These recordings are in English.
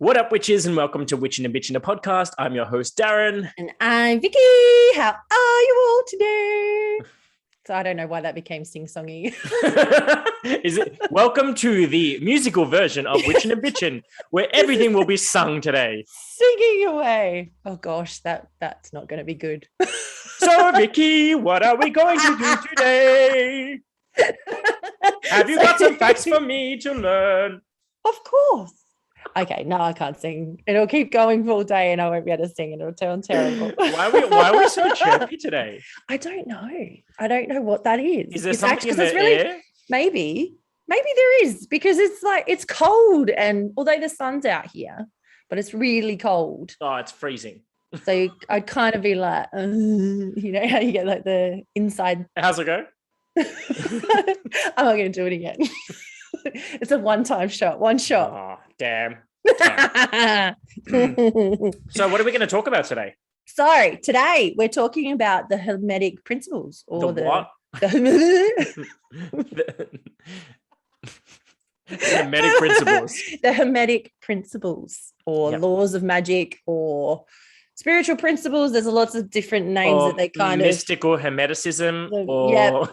What up, witches, and welcome to Witchin and Bitchin, a podcast. I'm your host, Darren. And I'm Vicky. How are you all today? So I don't know why that became sing-songy. Is it? Welcome to the musical version of Witchin and Bitchin, where everything will be sung today. Singing away. Oh gosh, that's not going to be good. So, Vicky, what are we going to do today? Have you got some facts for me to learn? Of course. Okay, no, I can't sing. It'll keep going all day and I won't be able to sing and it'll turn terrible. Why are we so chirpy today? I don't know. I don't know what that is. Is there something in the air? Maybe there is, because it's cold, and although the sun's out here, but it's really cold. Oh, it's freezing. So I'd kind of be like, you know how you get like the inside. How's it go? I'm not going to do it again. It's a one-time shot, one shot. Oh, damn. So what are we going to talk about today? So today we're talking about the Hermetic Principles, or the what? The Hermetic Principles. The Hermetic Principles, or Laws of Magick, or spiritual principles. There's lots of different names that they kind mystical Hermeticism.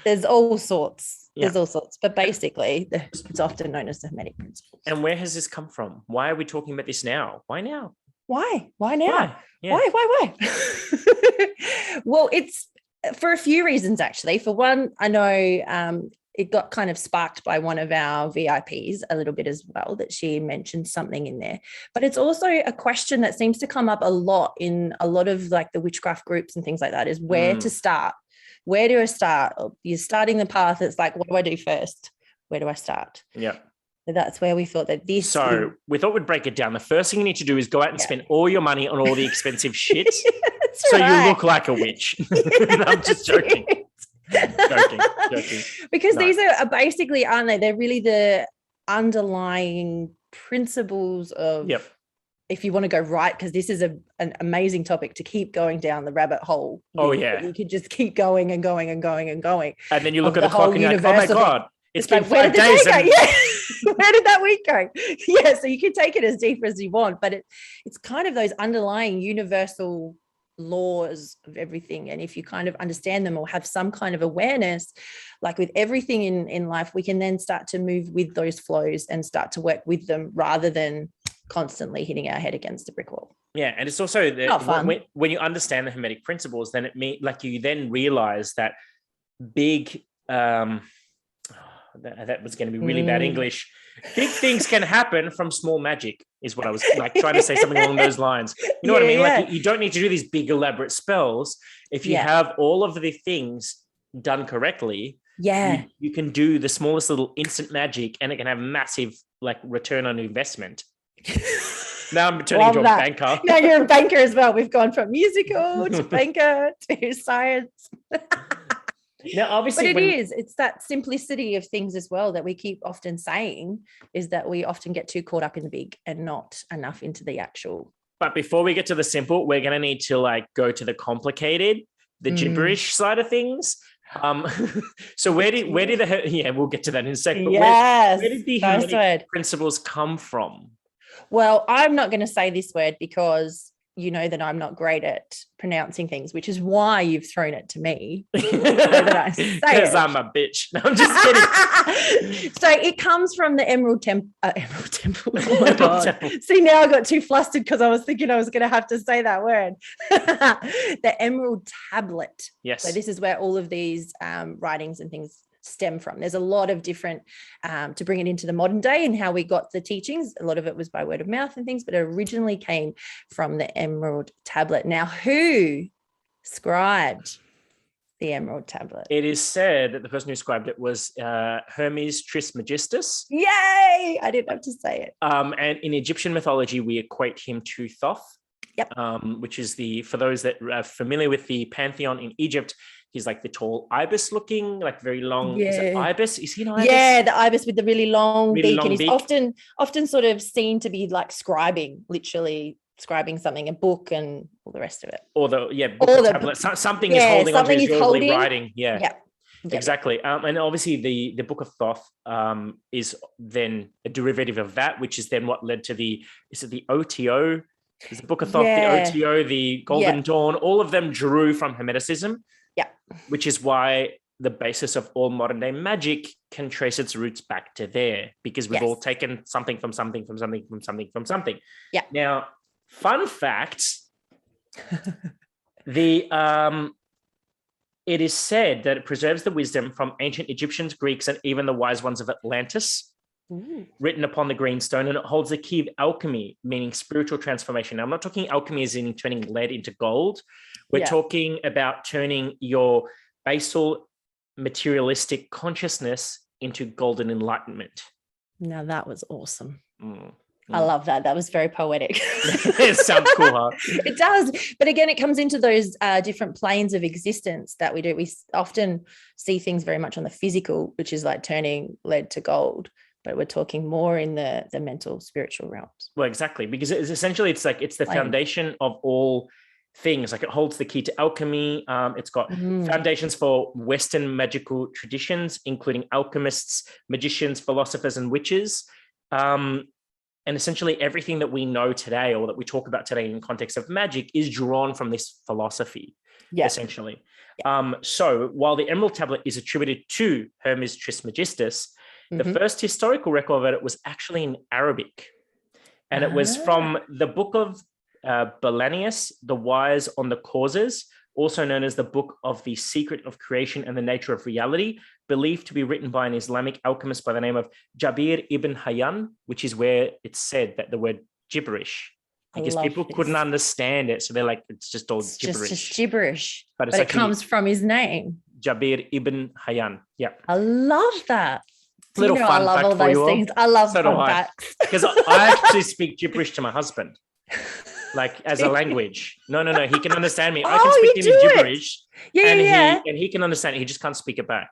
There's all sorts. There's all sorts, but basically it's often known as the Hermetic Principles. And where has this come from? Why are we talking about this now? Why now? Why now? Yeah. Why? Well, it's for a few reasons, actually. For one, I know it got kind of sparked by one of our VIPs a little bit as well, that she mentioned something in there. But it's also a question that seems to come up a lot in a lot of like the witchcraft groups and things like that, is where to start. Where do I start? You're starting the path. It's like, what do I do first? Where do I start? Yeah. So that's where we thought that this. So we thought we'd break it down. The first thing you need to do is go out and spend all your money on all the expensive shit. So you look like a witch. I'm just joking. Joking. Because these are basically, aren't they? They're really the underlying principles of. Yep. If you want to go right, because this is an amazing topic to keep going down the rabbit hole. You could just keep going and going and going and going. And then you look at the clock and you're like, oh my God, it's been like, where 5 days. Where did that week go? Yeah, so you can take it as deep as you want, but it's kind of those underlying universal laws of everything. And if you kind of understand them or have some kind of awareness, like with everything in life, we can then start to move with those flows and start to work with them rather than constantly hitting our head against a brick wall. Yeah, and it's also when you understand the Hermetic Principles, then it means like you then realize that big that was going to be really bad English. Big things can happen from small magic, is what I was like trying to say, something along those lines. You know what I mean? Like you don't need to do these big elaborate spells. If you have all of the things done correctly, you can do the smallest little instant magic, and it can have massive like return on investment. Now I'm turning into a banker. Now you're a banker as well. We've gone from musical to banker to science. Now, obviously, but it's that simplicity of things as well that we keep often saying, is that we often get too caught up in the big and not enough into the actual. But before we get to the simple, we're going to need to like go to the complicated, the gibberish side of things. So where did we'll get to that in a second. But where did the Hermetic Principles come from? Well, I'm not going to say this word because you know that I'm not great at pronouncing things, which is why you've thrown it to me. Because I'm a bitch. No, I'm just kidding. So it comes from the Emerald Temple. Oh my God. See, now I got too flustered because I was thinking I was going to have to say that word. The Emerald Tablet. Yes. So this is where all of these writings and things stem from. There's a lot of different to bring it into the modern day and how we got the teachings. A lot of it was by word of mouth and things, but it originally came from the Emerald Tablet. Now, who scribed the Emerald Tablet? It is said that the person who scribed it was Hermes Trismegistus. Yay! I didn't have to say it. And in Egyptian mythology, we equate him to Thoth. Yep. Which is for those that are familiar with the pantheon in Egypt, he's like the tall ibis looking, like very long. Is it ibis? Is he an ibis? Yeah, the ibis with the really long beak. And he's often sort of seen to be like literally scribing something, a book and all the rest of it. Or something is holding onto his writing. Yeah. Exactly. And obviously the Book of Thoth is then a derivative of that, which is then what led to the OTO? Is the Book of Thoth, the OTO, the Golden Dawn, all of them drew from Hermeticism. Yeah. Which is why the basis of all modern day magic can trace its roots back to there, because we've all taken something from something, from something, from something, from something. Yeah. Now, fun fact, it is said that it preserves the wisdom from ancient Egyptians, Greeks, and even the wise ones of Atlantis, written upon the green stone, and it holds the key of alchemy, meaning spiritual transformation. Now, I'm not talking alchemy as in turning lead into gold. We're talking about turning your basal materialistic consciousness into golden enlightenment. Now, that was awesome. I love that. That was very poetic. It sounds cool, huh? It does. But again, it comes into those different planes of existence that we do. We often see things very much on the physical, which is like turning lead to gold, but we're talking more in the mental, spiritual realms. Well, exactly. Because it's the foundation of all things. Like, it holds the key to alchemy. It's got foundations for Western magical traditions, including alchemists, magicians, philosophers, and witches. And essentially everything that we know today, or that we talk about today in context of magic, is drawn from this philosophy, essentially. So while the Emerald Tablet is attributed to Hermes Trismegistus, the first historical record of it was actually in Arabic. And it was from the book of Bellanius, The Wise on the Causes, also known as the Book of the Secret of Creation and the Nature of Reality, believed to be written by an Islamic alchemist by the name of Jabir ibn Hayyan, which is where it's said that the word gibberish, because people couldn't understand it. So they're like, it's just all gibberish. Just gibberish. But it comes from his name. Jabir ibn Hayyan. Yeah. I love that. Little fun I love fact all for those you things. all. I love fun facts. Because I actually speak gibberish to my husband. Like, as a language. No. He can understand me. I can speak to him in gibberish. And he can understand it. He just can't speak it back.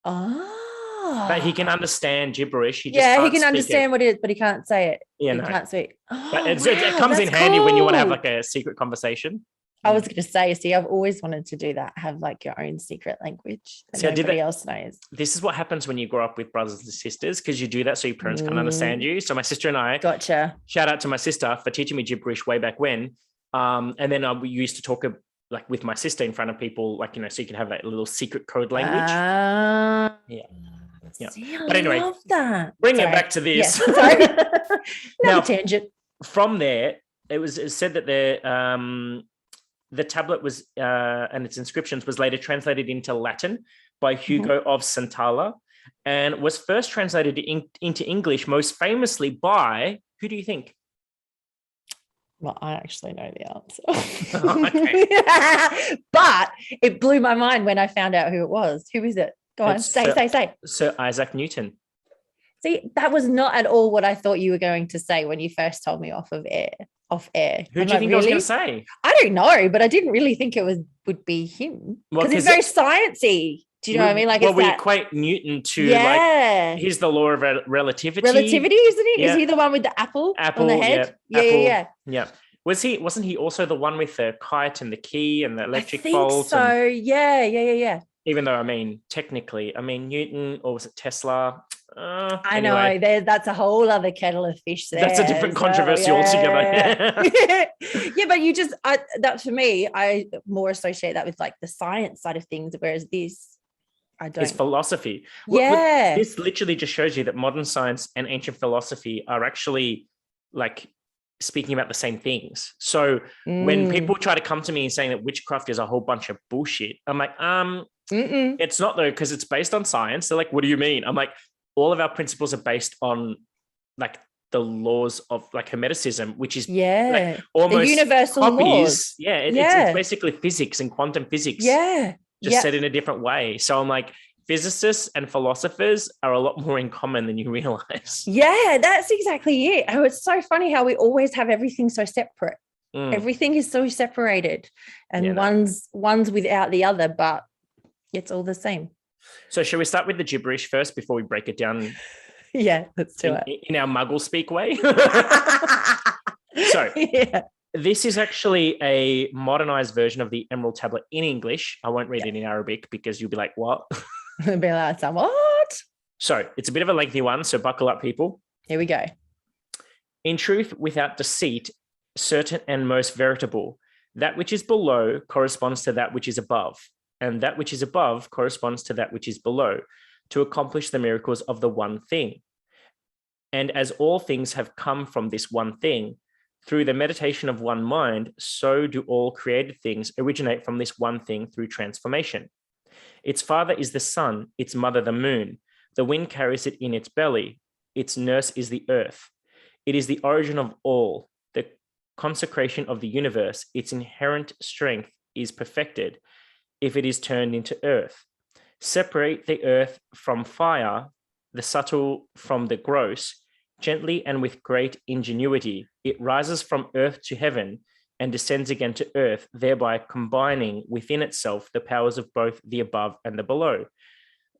But he can understand gibberish. He can understand what it is, but he can't say it. Yeah, he can't speak. But it comes in handy when you want to have like a secret conversation. I was going to say, I've always wanted to do that. Have like your own secret language that nobody else knows. This is what happens when you grow up with brothers and sisters, because you do that so your parents can't understand you. So my sister and I, shout out to my sister for teaching me gibberish way back when. And then we used to talk like with my sister in front of people, like, so you can have that little secret code language. See, but anyway, love that. Bring it back to this. Now, tangent. From there, it said that the tablet was and its inscriptions was later translated into Latin by Hugo of Santalla, and was first translated into English most famously by, who do you think? Well, I actually know the answer. But it blew my mind when I found out who it was. Who is it? Go on, say. Sir Isaac Newton. See, that was not at all what I thought you were going to say when you first told me off air. Who do you think I was going to say? I don't know, but I didn't really think it would be him, because he's very sciencey. Do you know what I mean? Like, we equate Newton to like, he's the law of relativity. Relativity, isn't he? Yeah. Is he the one with the apple on the head? Yeah. Wasn't he also the one with the kite and the key and the electric bolt? So yeah. Even though, technically, Newton, or was it Tesla? I know, that's a whole other kettle of fish there. That's a different controversy altogether. But you just, that for me, I more associate that with like the science side of things, whereas this, I don't. It's philosophy. This literally just shows you that modern science and ancient philosophy are actually like speaking about the same things. So when people try to come to me and saying that witchcraft is a whole bunch of bullshit, I'm like, it's not though, because it's based on science. They're like, what do you mean? I'm like, all of our principles are based on like the laws of like Hermeticism, which is like almost the universal laws. It's basically physics and quantum physics. Just said in a different way. So I'm like, physicists and philosophers are a lot more in common than you realize. Yeah, that's exactly it. Oh, it's so funny how we always have everything so separate. Everything is so separated, and one's without the other, but it's all the same. So shall we start with the gibberish first before we break it down? Yeah, let's do it. In our muggle speak way. So This is actually a modernized version of the Emerald Tablet in English. I won't read it in Arabic because you'll be like, what? Be like, what? So it's a bit of a lengthy one, so buckle up, people. Here we go. In truth, without deceit, certain and most veritable, that which is below corresponds to that which is above, and that which is above corresponds to that which is below, to accomplish the miracles of the one thing. And as all things have come from this one thing, through the meditation of one mind, so do all created things originate from this one thing through transformation. Its father is the sun, its mother the moon. The wind carries it in its belly. Its nurse is the earth. It is the origin of all, the consecration of the universe. Its inherent strength is perfected if it is turned into earth. Separate the earth from fire, the subtle from the gross. Gently and with great ingenuity, it rises from earth to heaven and descends again to earth, thereby combining within itself the powers of both the above and the below.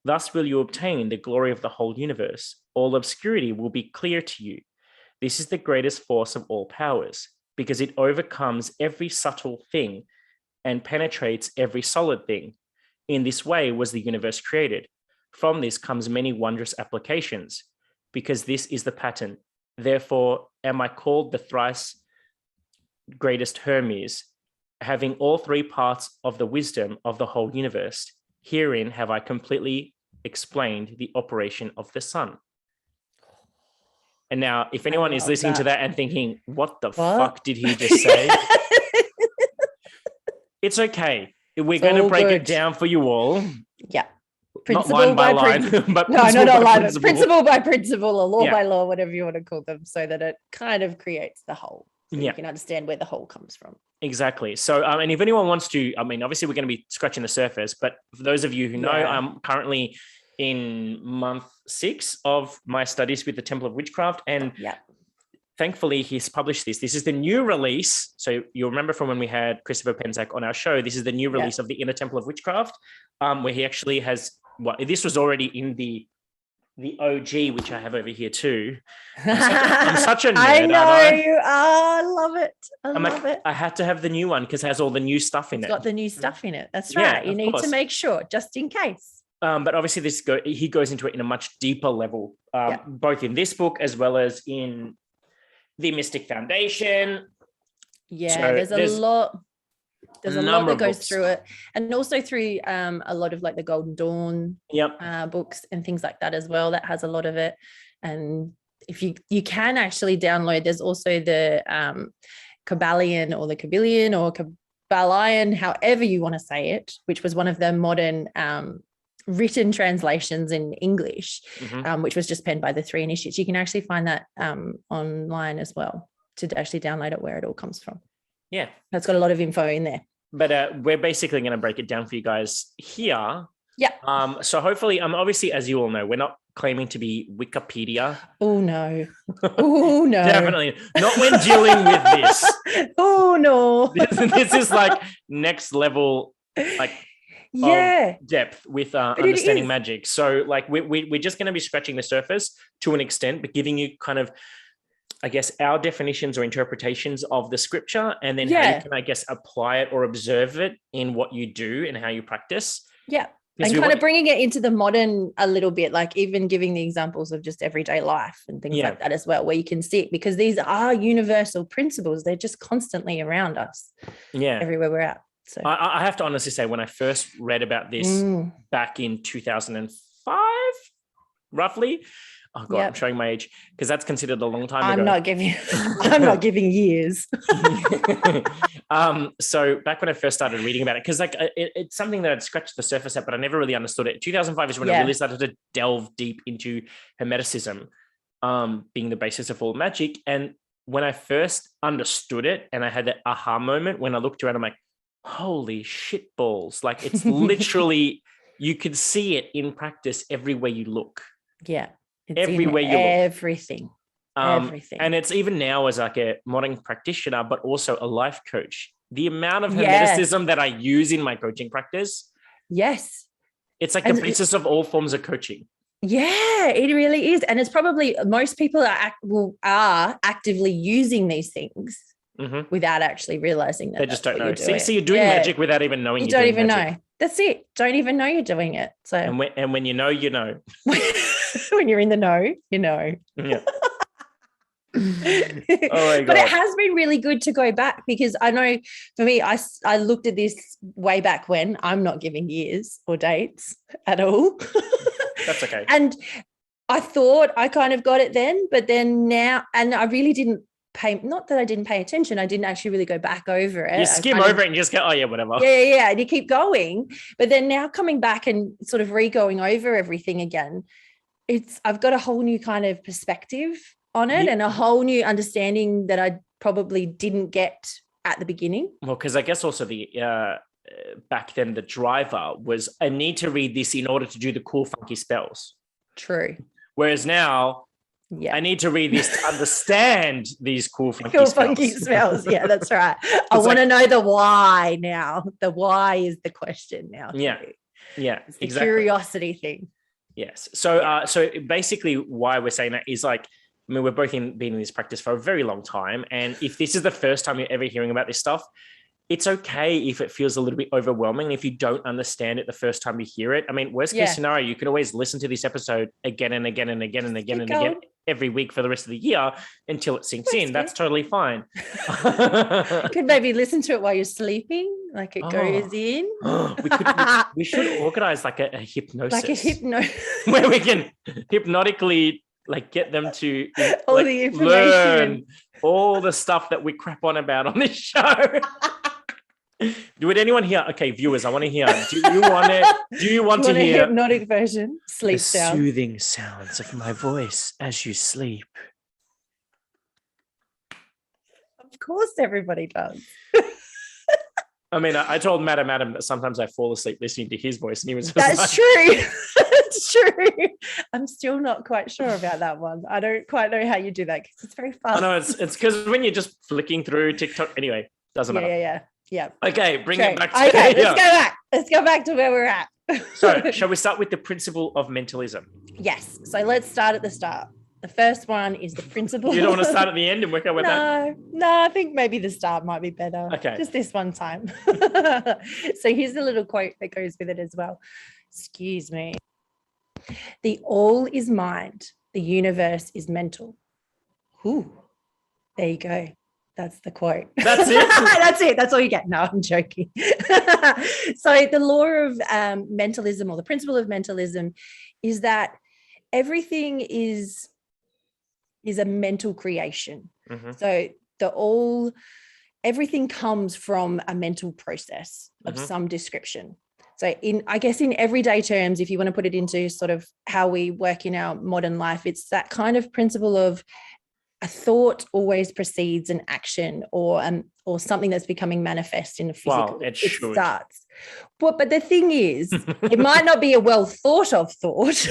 Thus will you obtain the glory of the whole universe. All obscurity will be clear to you. This is the greatest force of all powers, because it overcomes every subtle thing and penetrates every solid thing. In this way was the universe created. From this comes many wondrous applications, because this is the pattern. Therefore am I called the thrice greatest Hermes, having all three parts of the wisdom of the whole universe. Herein have I completely explained the operation of the sun. And now, if anyone is listening to that and thinking, what the fuck did he just say? It's okay. We're going to break it down for you all. Yeah. Principle not line by line, but no, not line. Principle by principle or law by law, whatever you want to call them, so that it kind of creates the whole. So you can understand where the whole comes from. Exactly. So, and if anyone wants to, I mean, obviously we're going to be scratching the surface, but for those of you who know, I'm currently in month 6 of my studies with the Temple of Witchcraft, and thankfully he's published this. This is the new release. So you'll remember from when we had Christopher Penzak on our show, this is the new release of the Inner Temple of Witchcraft, where he actually has, this was already in the OG, which I have over here too. I'm such a nerd. I know you are. I love it. I love it. I had to have the new one because it has all the new stuff in it. It's got the new stuff in it. That's right. You need to make sure, just in case. But obviously he goes into it in a much deeper level, both in this book as well as in the Mystic Foundation. Yeah, so there's a lot that goes through it, and also through a lot of like the Golden Dawn books and things like that as well. That has a lot of it. And if you can actually download, there's also the Kabbalion or the Kabbalion or Kabbalion, however you want to say it, which was one of the modern written translations in English, which was just penned by the 3 initiates. You can actually find that online as well to actually download it, where it all comes from. Yeah. That's got a lot of info in there. But we're basically going to break it down for you guys here. Yeah. So hopefully, obviously, as you all know, we're not claiming to be Wikipedia. Oh, no. Oh, no. Definitely. Not when dealing with this. Oh, no. This is like next level, like, depth with understanding magic. So like we're just going to be scratching the surface to an extent, but giving you kind of, I guess, our definitions or interpretations of the scripture, and then how you can, I guess, apply it or observe it in what you do and how you practice. Yeah. And kind of bringing it into the modern a little bit, like even giving the examples of just everyday life and things like that as well, where you can see it, because these are universal principles. They're just constantly around us. Yeah. Everywhere we're at. So I have to honestly say, when I first read about this back in 2005, roughly, oh God, I'm showing my age because that's considered a long time ago. I'm not giving years. So back when I first started reading about it, because like it's something that I'd scratched the surface at, but I never really understood it. 2005 is when I really started to delve deep into Hermeticism, being the basis of all magic. And when I first understood it, and I had that aha moment when I looked around, I'm like, holy shit balls. Like it's literally, you could see it in practice everywhere you look. Yeah. It's everywhere you look. Everything. And it's even now as like a modern practitioner, but also a life coach. The amount of Hermeticism that I use in my coaching practice. Yes. It's like the basis of all forms of coaching. Yeah, it really is. And it's probably most people are actively using these things without actually realizing that. They just don't know. Doing. So you're doing magic without even knowing you you're don't doing even magic. know. That's it. Don't even know you're doing it. So and when you know, you know. When you're in the know, you know. Yeah. Oh my God. But it has been really good to go back, because I know for me, I looked at this way back when. I'm not giving years or dates at all. That's okay. And I thought I kind of got it then, but then now, and I really didn't pay, not that I didn't pay attention, I didn't actually really go back over it. You skim over it and you just go, oh yeah, whatever. Yeah. And you keep going. But then now coming back and sort of re-going over everything again, I've got a whole new kind of perspective on it, and a whole new understanding that I probably didn't get at the beginning. Well, because I guess also the back then the driver was, I need to read this in order to do the cool funky spells. True. Whereas now, I need to read this to understand these cool funky spells. Yeah, that's right. I want to know the why now. The why is the question now. Yeah. It's the curiosity thing. Yes. So so basically why we're saying that is like, I mean, we've both been in this practice for a very long time. And if this is the first time you're ever hearing about this stuff, it's okay if it feels a little bit overwhelming. If you don't understand it the first time you hear it, I mean, worst case scenario, you can always listen to this episode again and again and again and again and again every week for the rest of the year until it sinks in. That's totally fine. You could maybe listen to it while you're sleeping, like it goes in. We should organize like a hypnosis. Like a hypnosis. Where we can hypnotically like get them to all the information, learn all the stuff that we crap on about on this show. Would anyone hear? Okay, viewers, I want to hear. Do you want to hear a hypnotic version? Sleep sound. Soothing sounds of my voice as you sleep. Of course, everybody does. I mean, I told Madam that sometimes I fall asleep listening to his voice, and he was just That's true. That's true. I'm still not quite sure about that one. I don't quite know how you do that, because it's very fast. No, it's because when you're just flicking through TikTok. Anyway, doesn't matter. Yeah. Okay, bring it back to let's go back to where we're at. So, shall we start with the principle of mentalism? Yes. So let's start at the start. The first one is the principle. You don't want to start at the end and work our way back? No, I think maybe the start might be better. Okay. Just this one time. So here's a little quote that goes with it as well. Excuse me. The all is mind. The universe is mental. Ooh, there you go. That's the quote. That's it? That's it. That's all you get. No, I'm joking. So the law of mentalism, or the principle of mentalism, is that everything is a mental creation. So everything comes from a mental process of some description. So I guess in everyday terms, if you want to put it into sort of how we work in our modern life, it's that kind of principle of a thought always precedes an action or something that's becoming manifest in the physical. Wow, it starts. But the thing is, it might not be a well thought of thought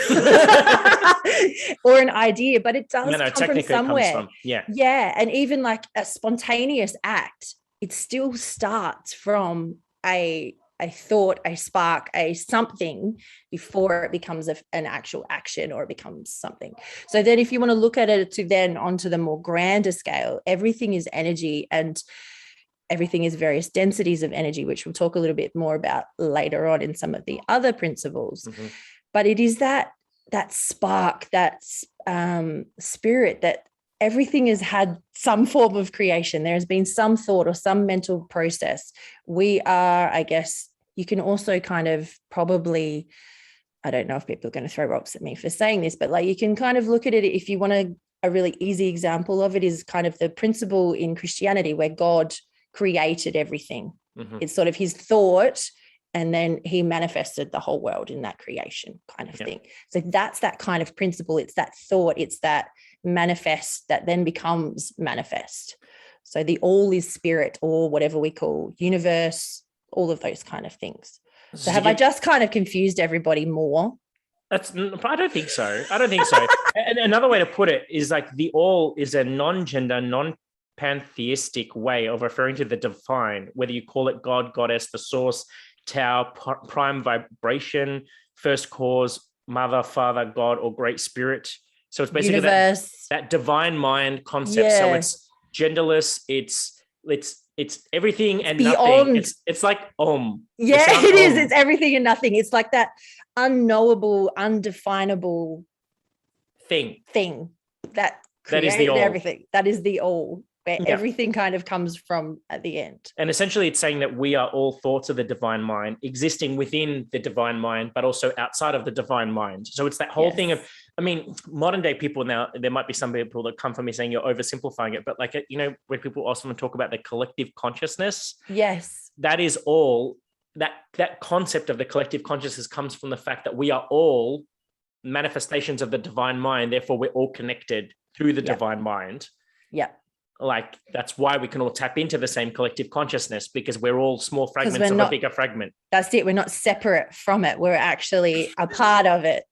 or an idea, but it does come from somewhere. Yeah. And even like a spontaneous act, it still starts from a thought, a spark, a something before it becomes an actual action, or it becomes something. So then if you want to look at it to then onto the more grander scale, everything is energy, and everything is various densities of energy, which we'll talk a little bit more about later on in some of the other principles. But it is that spark, that spirit, that everything has had some form of creation. There has been some thought or some mental process. We are, I guess, you can also kind of probably, I don't know if people are going to throw rocks at me for saying this, but like you can kind of look at it, if you want a really easy example of it is kind of the principle in Christianity where God created everything. It's sort of his thought, and then he manifested the whole world in that creation kind of thing. So that's that kind of principle. It's that thought, it's that manifest that then becomes manifest. So the all is spirit, or whatever we call universe, all of those kind of things. So have I just kind of confused everybody more? I don't think so. And another way to put it is like the all is a non-gender, non-pantheistic way of referring to the divine, whether you call it God, goddess, the source, Tao, prime vibration, first cause, mother, father, God, or great spirit. So it's basically that divine mind concept. So it's genderless, it's it's everything and beyond. nothing. It's like Yeah, it is. It's everything and nothing. It's like that unknowable, undefinable thing that is the all. Everything. That is the all, where everything kind of comes from at the end. And essentially it's saying that we are all thoughts of the divine mind, existing within the divine mind, but also outside of the divine mind. So it's that whole thing of, I mean, modern day people now, there might be some people that come from me saying you're oversimplifying it, but like, you know, when people often talk about the collective consciousness, that is all, that concept of the collective consciousness comes from the fact that we are all manifestations of the divine mind. Therefore, we're all connected through the divine mind. Yeah. Like, that's why we can all tap into the same collective consciousness, because we're all small fragments of a bigger fragment. That's it. We're not separate from it. We're actually a part of it.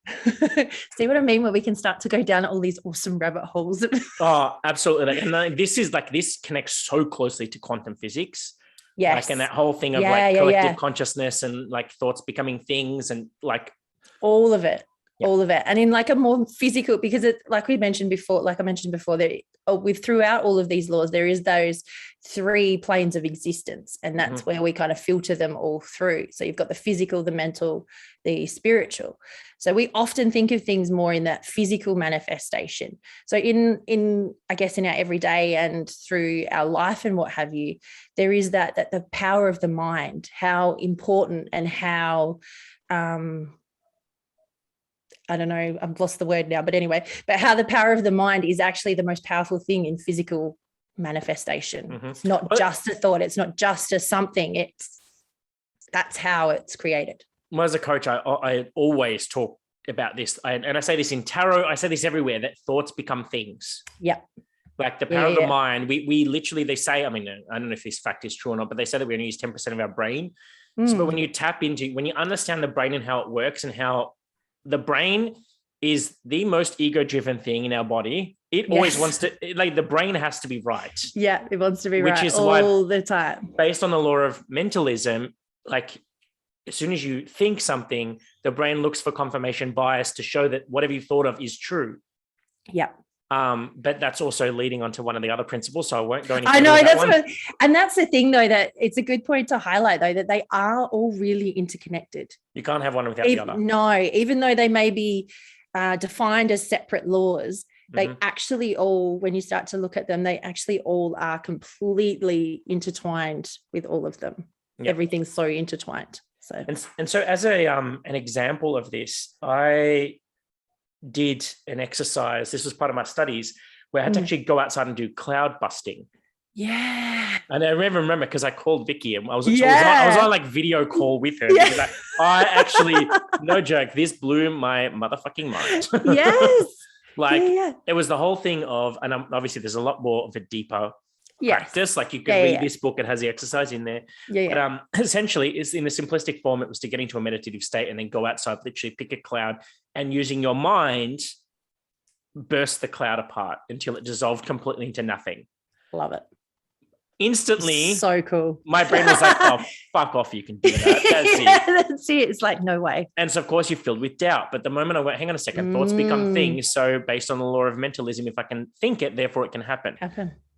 See what I mean? Where we can start to go down all these awesome rabbit holes. Oh, absolutely. And this connects so closely to quantum physics. Yes. Like, and that whole thing of collective consciousness and like thoughts becoming things and like all of it. All of it. And in like a more physical, because it, like I mentioned before, that with throughout all of these laws, there is those 3 planes of existence, and that's where we kind of filter them all through. So you've got the physical, the mental, the spiritual. So we often think of things more in that physical manifestation. So in I guess in our everyday and through our life and what have you, there is that the power of the mind, how important and how I don't know, I've lost the word now, but anyway, but how the power of the mind is actually the most powerful thing in physical manifestation. It's not just a thought. It's not just a something. That's how it's created. Well, as a coach, I always talk about this. And I say this in tarot. I say this everywhere, that thoughts become things. Yeah. Like the power of the mind. We literally, they say, I mean, I don't know if this fact is true or not, but they say that we only use 10% of our brain. So, but when you understand the brain and how it works and how the brain is the most ego-driven thing in our body. It always wants to, like, the brain has to be right. Yeah, it wants to be right, which is all the time. Based on the law of mentalism, like, as soon as you think something, the brain looks for confirmation bias to show that whatever you thought of is true. Yeah. But that's also leading on to one of the other principles, so I won't go any further. I know and that's the thing, though, that it's a good point to highlight, though, that they are all really interconnected. You can't have one without the other. No, even though they may be defined as separate laws, they actually all, when you start to look at them, they actually all are completely intertwined with all of them. Yep. Everything's so intertwined. So and so as an example of this, I did an exercise. This was part of my studies where I had to actually go outside and do cloud busting. Yeah. And I remember because I called Vicky and I was on like video call with her. Yeah. I actually, no joke, this blew my motherfucking mind. Yes. It was the whole thing of, and obviously there's a lot more of a deeper practice. Like, you could read this book, it has the exercise in there. But essentially, it's in the simplistic form, it was to get into a meditative state and then go outside, literally pick a cloud, and using your mind, burst the cloud apart until it dissolved completely into nothing. Love it. Instantly, so cool. My brain was like, oh, fuck off, you can do that. That's it. It's like, no way. And so, of course, you're filled with doubt. But the moment I went, hang on a second, thoughts become things. So based on the law of mentalism, if I can think it, therefore it can happen.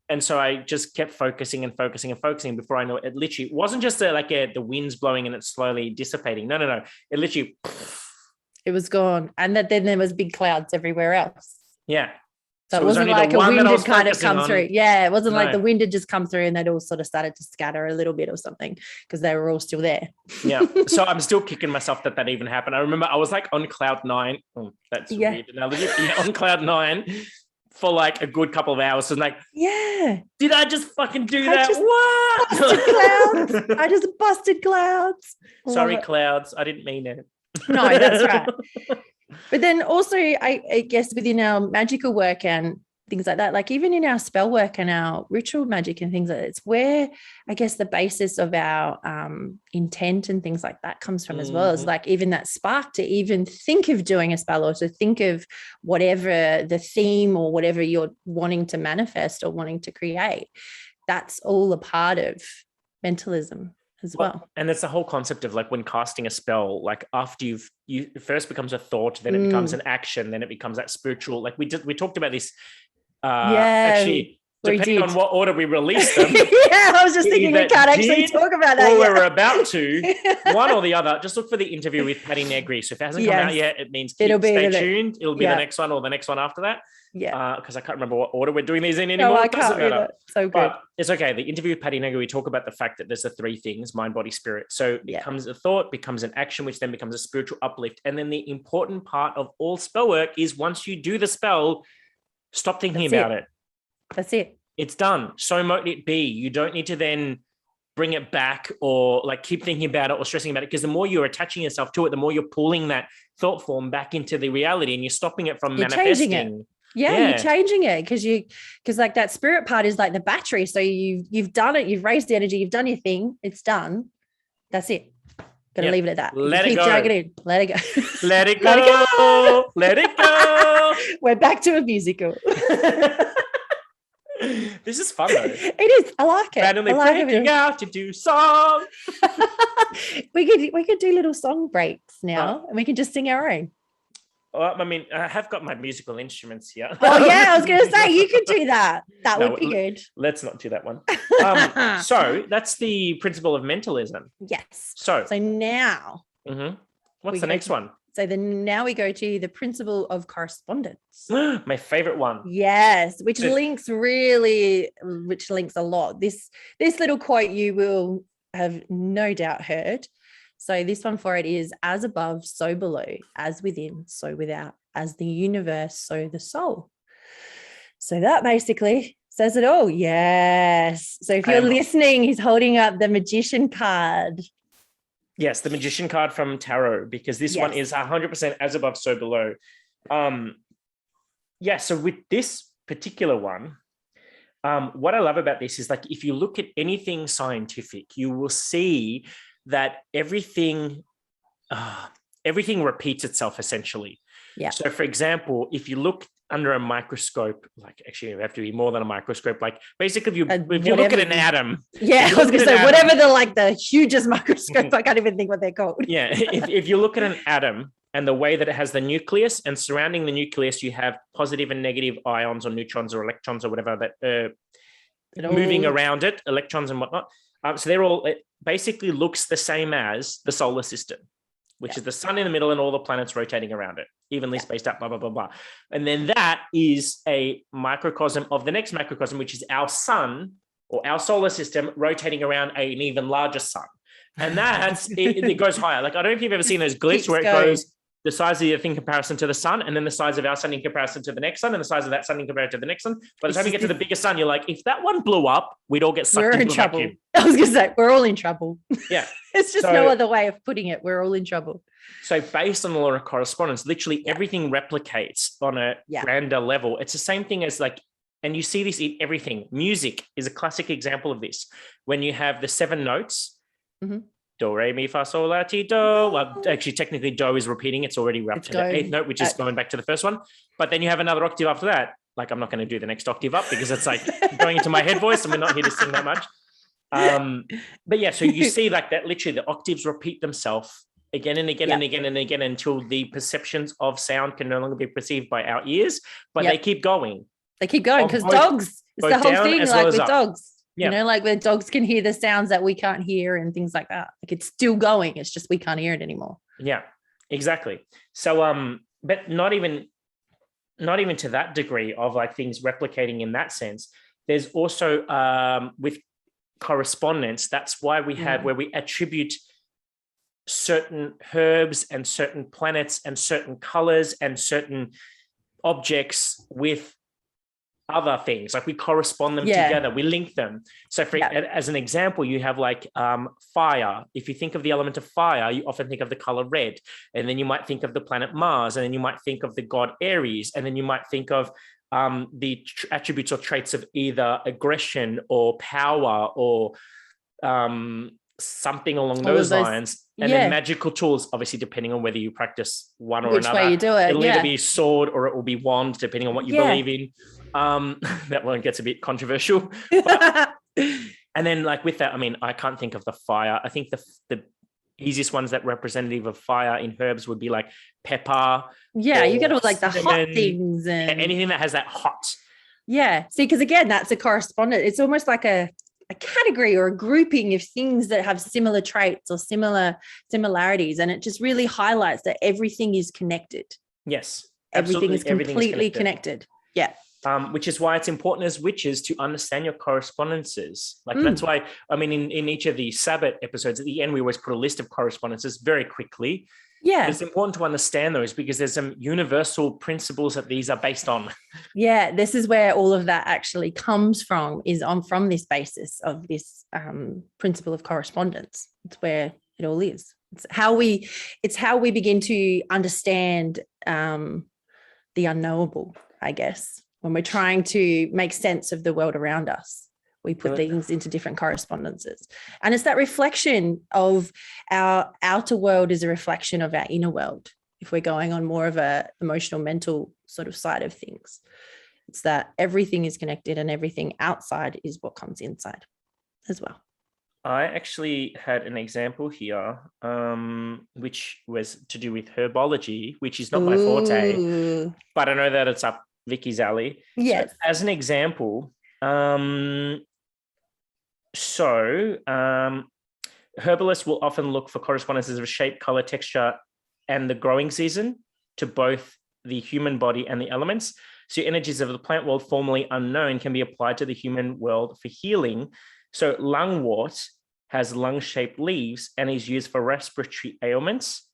And so I just kept focusing and focusing and focusing. Before I know it, it literally wasn't just the wind's blowing and it's slowly dissipating. No. It literally... It was gone. And then there was big clouds everywhere else. Yeah. So it wasn't like a wind had kind of come through. Yeah, it wasn't like the wind had just come through and they'd all sort of started to scatter a little bit or something, because they were all still there. Yeah. So I'm still kicking myself that even happened. I remember I was like on cloud 9. Oh, that's a weird analogy. On cloud 9 for like a good couple of hours. And like, did I just fucking do that? What? Busted clouds. I just busted clouds. Sorry, clouds. I didn't mean it. No, that's right. But then also, I guess within our magical work and things like that, like even in our spell work and our ritual magic and things like that, it's where I guess the basis of our intent and things like that comes from as well, as like even that spark to even think of doing a spell or to think of whatever the theme or whatever you're wanting to manifest or wanting to create. That's all a part of mentalism as well. And it's the whole concept of like when casting a spell, like after you first becomes a thought, then it becomes an action, then it becomes that spiritual, like we talked about this actually depending on what order we release them. Yeah, I was just thinking we can't actually talk about that or yet. we're about to, one or the other. Just look for the interview with Patty Negri. So if it hasn't come out yet, it means stay tuned. It'll be the next one or the next one after that. Yeah. Because I can't remember what order we're doing these in anymore. No, I can't either. So good. But it's okay. The interview with Patty Negri, we talk about the fact that there's the three things: mind, body, spirit. So it becomes a thought, becomes an action, which then becomes a spiritual uplift. And then the important part of all spell work is once you do the spell, stop thinking about it. That's it. It's done. So mote it be. You don't need to then bring it back or like keep thinking about it or stressing about it, because the more you're attaching yourself to it, the more you're pulling that thought form back into the reality and you're stopping it from manifesting. Changing it. Yeah, you're changing it because like that spirit part is like the battery. So you've done it, you've raised the energy, you've done your thing, it's done. That's it. Gotta leave it at that. Let it keep go. dragging it in. Let it go. Let it go. Let it go. We're back to a musical. This is fun though. It is. I like it. Randomly breaking out to do song. we could do little song breaks now, and we can just sing our own. Well, I mean, I have got my musical instruments here. Oh yeah, I was going to say you could do that. That would be good. Let's not do that one. So that's the principle of mentalism. Yes. So now, what's the next one? So now we go to the principle of correspondence. My favorite one. Yes, which links a lot. This little quote you will have no doubt heard. So this one for it is: as above, so below, as within, so without, as the universe, so the soul. So that basically says it all. Yes. So if you're listening, he's holding up the magician card. Yes, the magician card from tarot, because this one is 100% as above, so below. So with this particular one, what I love about this is like if you look at anything scientific, you will see that everything repeats itself essentially. Yeah. So for example, if you look under a microscope, like actually you have to be more than a microscope, like basically if you look at an atom. Yeah, I was going to say whatever the hugest microscope, I can't even think what they're called. Yeah, if you look at an atom and the way that it has the nucleus, and surrounding the nucleus you have positive and negative ions or neutrons or electrons or whatever that moving around it, electrons and whatnot. So it basically looks the same as the solar system, which is the sun in the middle and all the planets rotating around it, evenly spaced out, blah, blah, blah, blah. And then that is a microcosm of the next microcosm, which is our sun or our solar system rotating around an even larger sun. And that's, it goes higher. Like, I don't know if you've ever seen those glyphs where it goes the size of the Earth in comparison to the sun, and then the size of our sun in comparison to the next sun, and the size of that sun in comparison to the next sun. By the time you get to the biggest sun, you're like, if that one blew up, we'd all get sucked into trouble. Vacuum. I was going to say, we're all in trouble. Yeah. It's just no other way of putting it. We're all in trouble. So based on the law of correspondence, literally everything replicates on a grander level. It's the same thing as like, and you see this in everything. Music is a classic example of this. When you have the 7 notes, do, re, mi, fa, sol, la, ti, do. Well, actually, technically, do is repeating. It's already up to the 8th note, which is going back to the first one. But then you have another octave after that. Like, I'm not going to do the next octave up because it's like going into my head voice and we're not here to sing that much. But yeah, so you see like that literally the octaves repeat themselves again and again and again and again until the perceptions of sound can no longer be perceived by our ears, but they keep going. They keep going because dogs, it's the whole thing like with dogs. Yeah. You know, like where dogs can hear the sounds that we can't hear and things like that. Like it's still going. It's just we can't hear it anymore. Yeah, exactly. So, but not even to that degree of like things replicating in that sense. There's also with correspondence. That's why we have where we attribute certain herbs and certain planets and certain colors and certain objects with other things, like we correspond them together, we link them. So as an example, you have like fire. If you think of the element of fire, you often think of the color red, and then you might think of the planet Mars, and then you might think of the god Aries, and then you might think of the attributes or traits of either aggression or power or something along those lines. And then magical tools, obviously, depending on whether you practice one or which another. Way you do it. It'll either be sword or it will be wand, depending on what you believe in. That one gets a bit controversial. But, and then like with that, I mean, I can't think of the fire. I think the easiest ones that representative of fire in herbs would be like pepper. Yeah, you get all like the hot things and anything that has that hot. Yeah. See, because again, that's a correspondent. It's almost like a category or a grouping of things that have similar traits or similarities. And it just really highlights that everything is connected. Yes. Everything Absolutely. is completely connected. Yeah. Which is why it's important as witches to understand your correspondences. Like that's why, I mean, in each of the Sabbath episodes, at the end, we always put a list of correspondences very quickly. Yeah. But it's important to understand those because there's some universal principles that these are based on. Yeah. This is where all of that actually comes from, is from this basis of this principle of correspondence. It's where it all is. It's how we begin to understand the unknowable, I guess. When we're trying to make sense of the world around us, we put things into different correspondences. And it's that reflection of our outer world is a reflection of our inner world. If we're going on more of a emotional, mental sort of side of things, it's that everything is connected and everything outside is what comes inside as well. I actually had an example here, which was to do with herbology, which is not my forte, but I know that it's up Vicky's alley. Yes. So as an example, herbalists will often look for correspondences of shape, color, texture, and the growing season to both the human body and the elements. So energies of the plant world formerly unknown can be applied to the human world for healing. So lungwort has lung-shaped leaves and is used for respiratory ailments.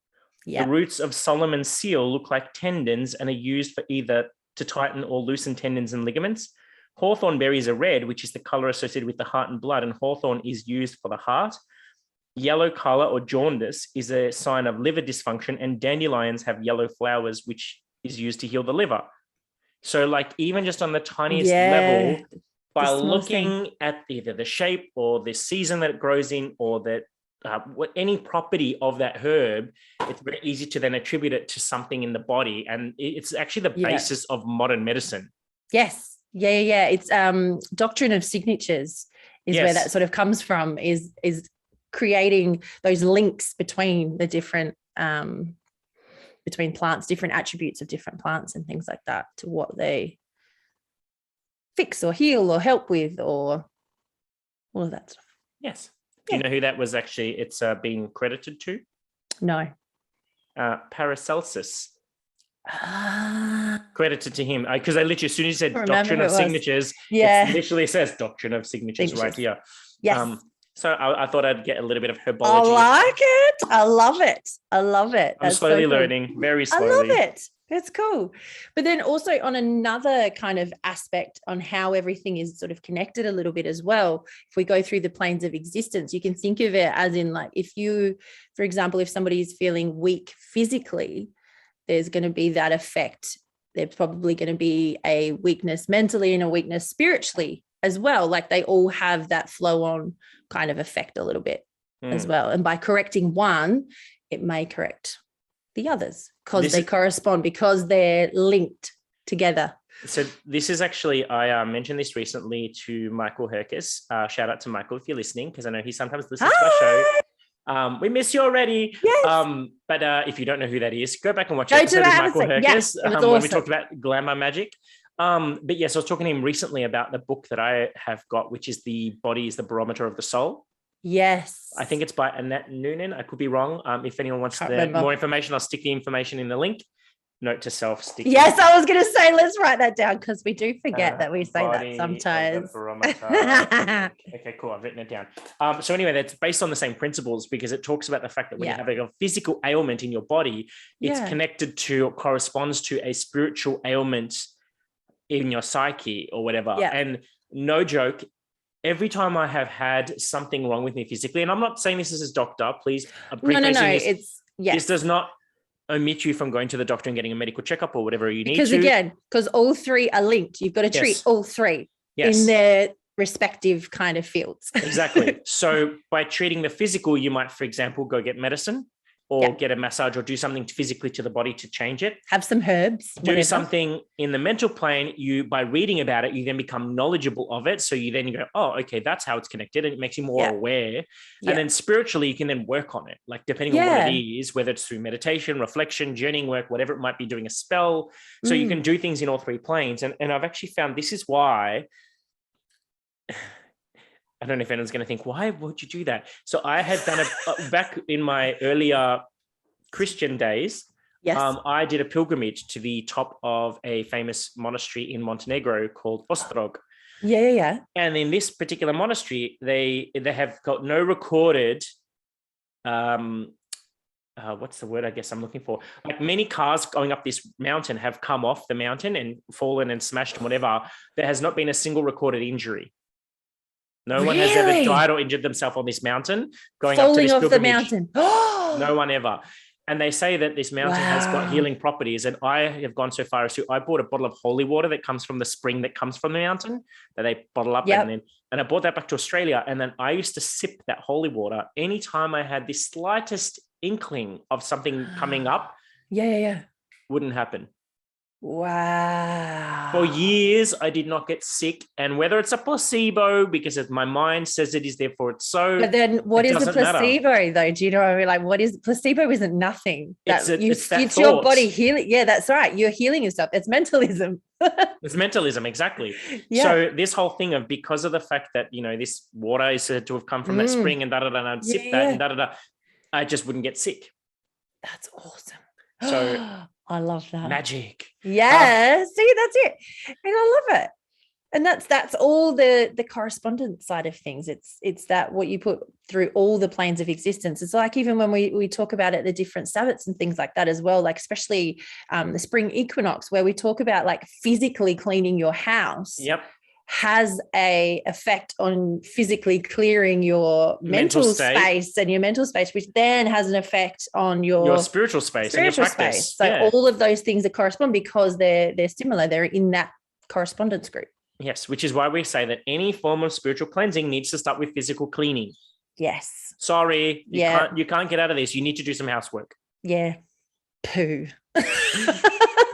Yep. The roots of Solomon's seal look like tendons and are used for either to tighten or loosen tendons and ligaments. Hawthorn berries are red, which is the color associated with the heart and blood, and hawthorn is used for the heart. Yellow color or jaundice is a sign of liver dysfunction, and dandelions have yellow flowers, which is used to heal the liver. So like even just on the tiniest level, by looking at either the shape or the season that it grows in or that any property of that herb, it's very easy to then attribute it to something in the body. And it's actually the basis of modern medicine. Yes. Yeah. It's doctrine of signatures is where that sort of comes from, is creating those links between the different, between plants, different attributes of different plants and things like that to what they fix or heal or help with or all of that stuff. Yes. Do you know who that was actually? It's being credited to? No. Paracelsus. Credited to him because I literally, as soon as you said doctrine of signatures, it literally says doctrine of signatures right here. Yes. So I thought I'd get a little bit of herbology. I like it. I love it. I'm slowly learning, very slowly. I love it. It's cool. But then also on another kind of aspect on how everything is sort of connected a little bit as well, if we go through the planes of existence, you can think of it as in like if you, for example, if somebody is feeling weak physically, there's going to be that effect. There's probably going to be a weakness mentally and a weakness spiritually as well. Like they all have that flow on kind of effect a little bit as well. And by correcting one, it may correct the others because they correspond, because they're linked together. So this is actually, I mentioned this recently to Michael Herkes. Shout out to Michael if you're listening, because I know he sometimes listens to our show. We miss you already. Yes. But if you don't know who that is, go back and watch episode with Michael Herkes when we talked about glamour magic. But yes, I was talking to him recently about the book that I have got, which is The Body is the Barometer of the Soul. Yes. I think it's by Annette Noonan. I could be wrong. If anyone wants more information, I'll stick the information in the link. Note to self. Yes, I was going to say, let's write that down because we do forget that we say that sometimes. Okay, cool. I've written it down. So anyway, that's based on the same principles because it talks about the fact that when you have a physical ailment in your body, it's connected to or corresponds to a spiritual ailment in your psyche or whatever. Yeah. And no joke, every time I have had something wrong with me physically, and I'm not saying this as a doctor, please. No. This does not omit you from going to the doctor and getting a medical checkup or whatever you need to. Because all three are linked. You've got to treat all three in their respective kind of fields. Exactly. So by treating the physical, you might, for example, go get medicine. or get a massage or do something physically to the body to change it. Have some herbs. Do something in the mental plane. By reading about it, you then become knowledgeable of it. So you go, oh, okay, that's how it's connected. And it makes you more aware. And then spiritually, you can then work on it. Like depending on what it is, whether it's through meditation, reflection, journeying work, whatever it might be, doing a spell. So you can do things in all three planes. And I've actually found this is why... I don't know if anyone's going to think, why would you do that? So I had done back in my earlier Christian days. Yes. I did a pilgrimage to the top of a famous monastery in Montenegro called Ostrog. Yeah. And in this particular monastery, they have got no recorded, what's the word I guess I'm looking for? Like many cars going up this mountain have come off the mountain and fallen and smashed and whatever. There has not been a single recorded injury. No one has ever died or injured themselves on this mountain going falling up to this off the mountain. No one ever. And they say that this mountain has got healing properties. And I have gone so far as to, I bought a bottle of holy water that comes from the spring that comes from the mountain that they bottle up. And I brought that back to Australia. And then I used to sip that holy water anytime I had the slightest inkling of something coming up. Wouldn't happen. Wow. For years, I did not get sick. And whether it's a placebo, because my mind says it is, therefore it's so. But then what is a placebo though? Do you know what I mean? Like, what is placebo? Isn't nothing. It's your body healing. Yeah, that's right. You're healing yourself. It's mentalism. It's mentalism, exactly. Yeah. So this whole thing of, because of the fact that, this water is said to have come from that spring and and I'd sip that and I just wouldn't get sick. That's awesome. So I love that. Magic. Yeah. See, that's it. And I love it. And that's all the correspondence side of things. It's that what you put through all the planes of existence. It's like even when we talk about it, the different Sabbats and things like that as well, like especially the spring equinox, where we talk about like physically cleaning your house. Yep. Has a effect on physically clearing your mental space and your mental space, which then has an effect on your spiritual space and your practice. So all of those things that correspond, because they're similar, they're in that correspondence group. Yes, which is why we say that any form of spiritual cleansing needs to start with physical cleaning. Yes. Sorry, you can't get out of this. You need to do some housework. Yeah. Poo.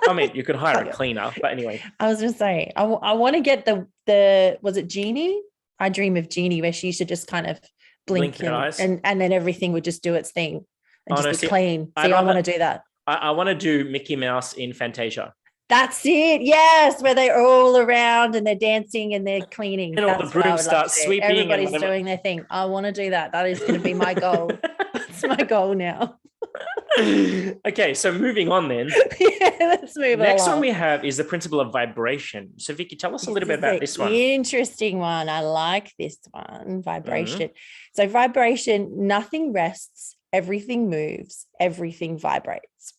I mean, you could hire a cleaner, but anyway. I was just saying, I want to get the was it Genie? I dream of Genie, where she used to just kind of blink and then everything would just do its thing and just be clean. See, I want to do that. I want to do Mickey Mouse in Fantasia. That's it. Yes, where they're all around and they're dancing and they're cleaning. And all the brooms start sweeping. Everybody's doing their thing. I want to do that. That is going to be my goal. That's my goal now. Okay, so moving on then. Let's move on. Next one we have is the principle of vibration. So Vicky, tell us a little bit about this one. Interesting one. I like this one. Vibration. So vibration, nothing rests, everything moves, everything vibrates.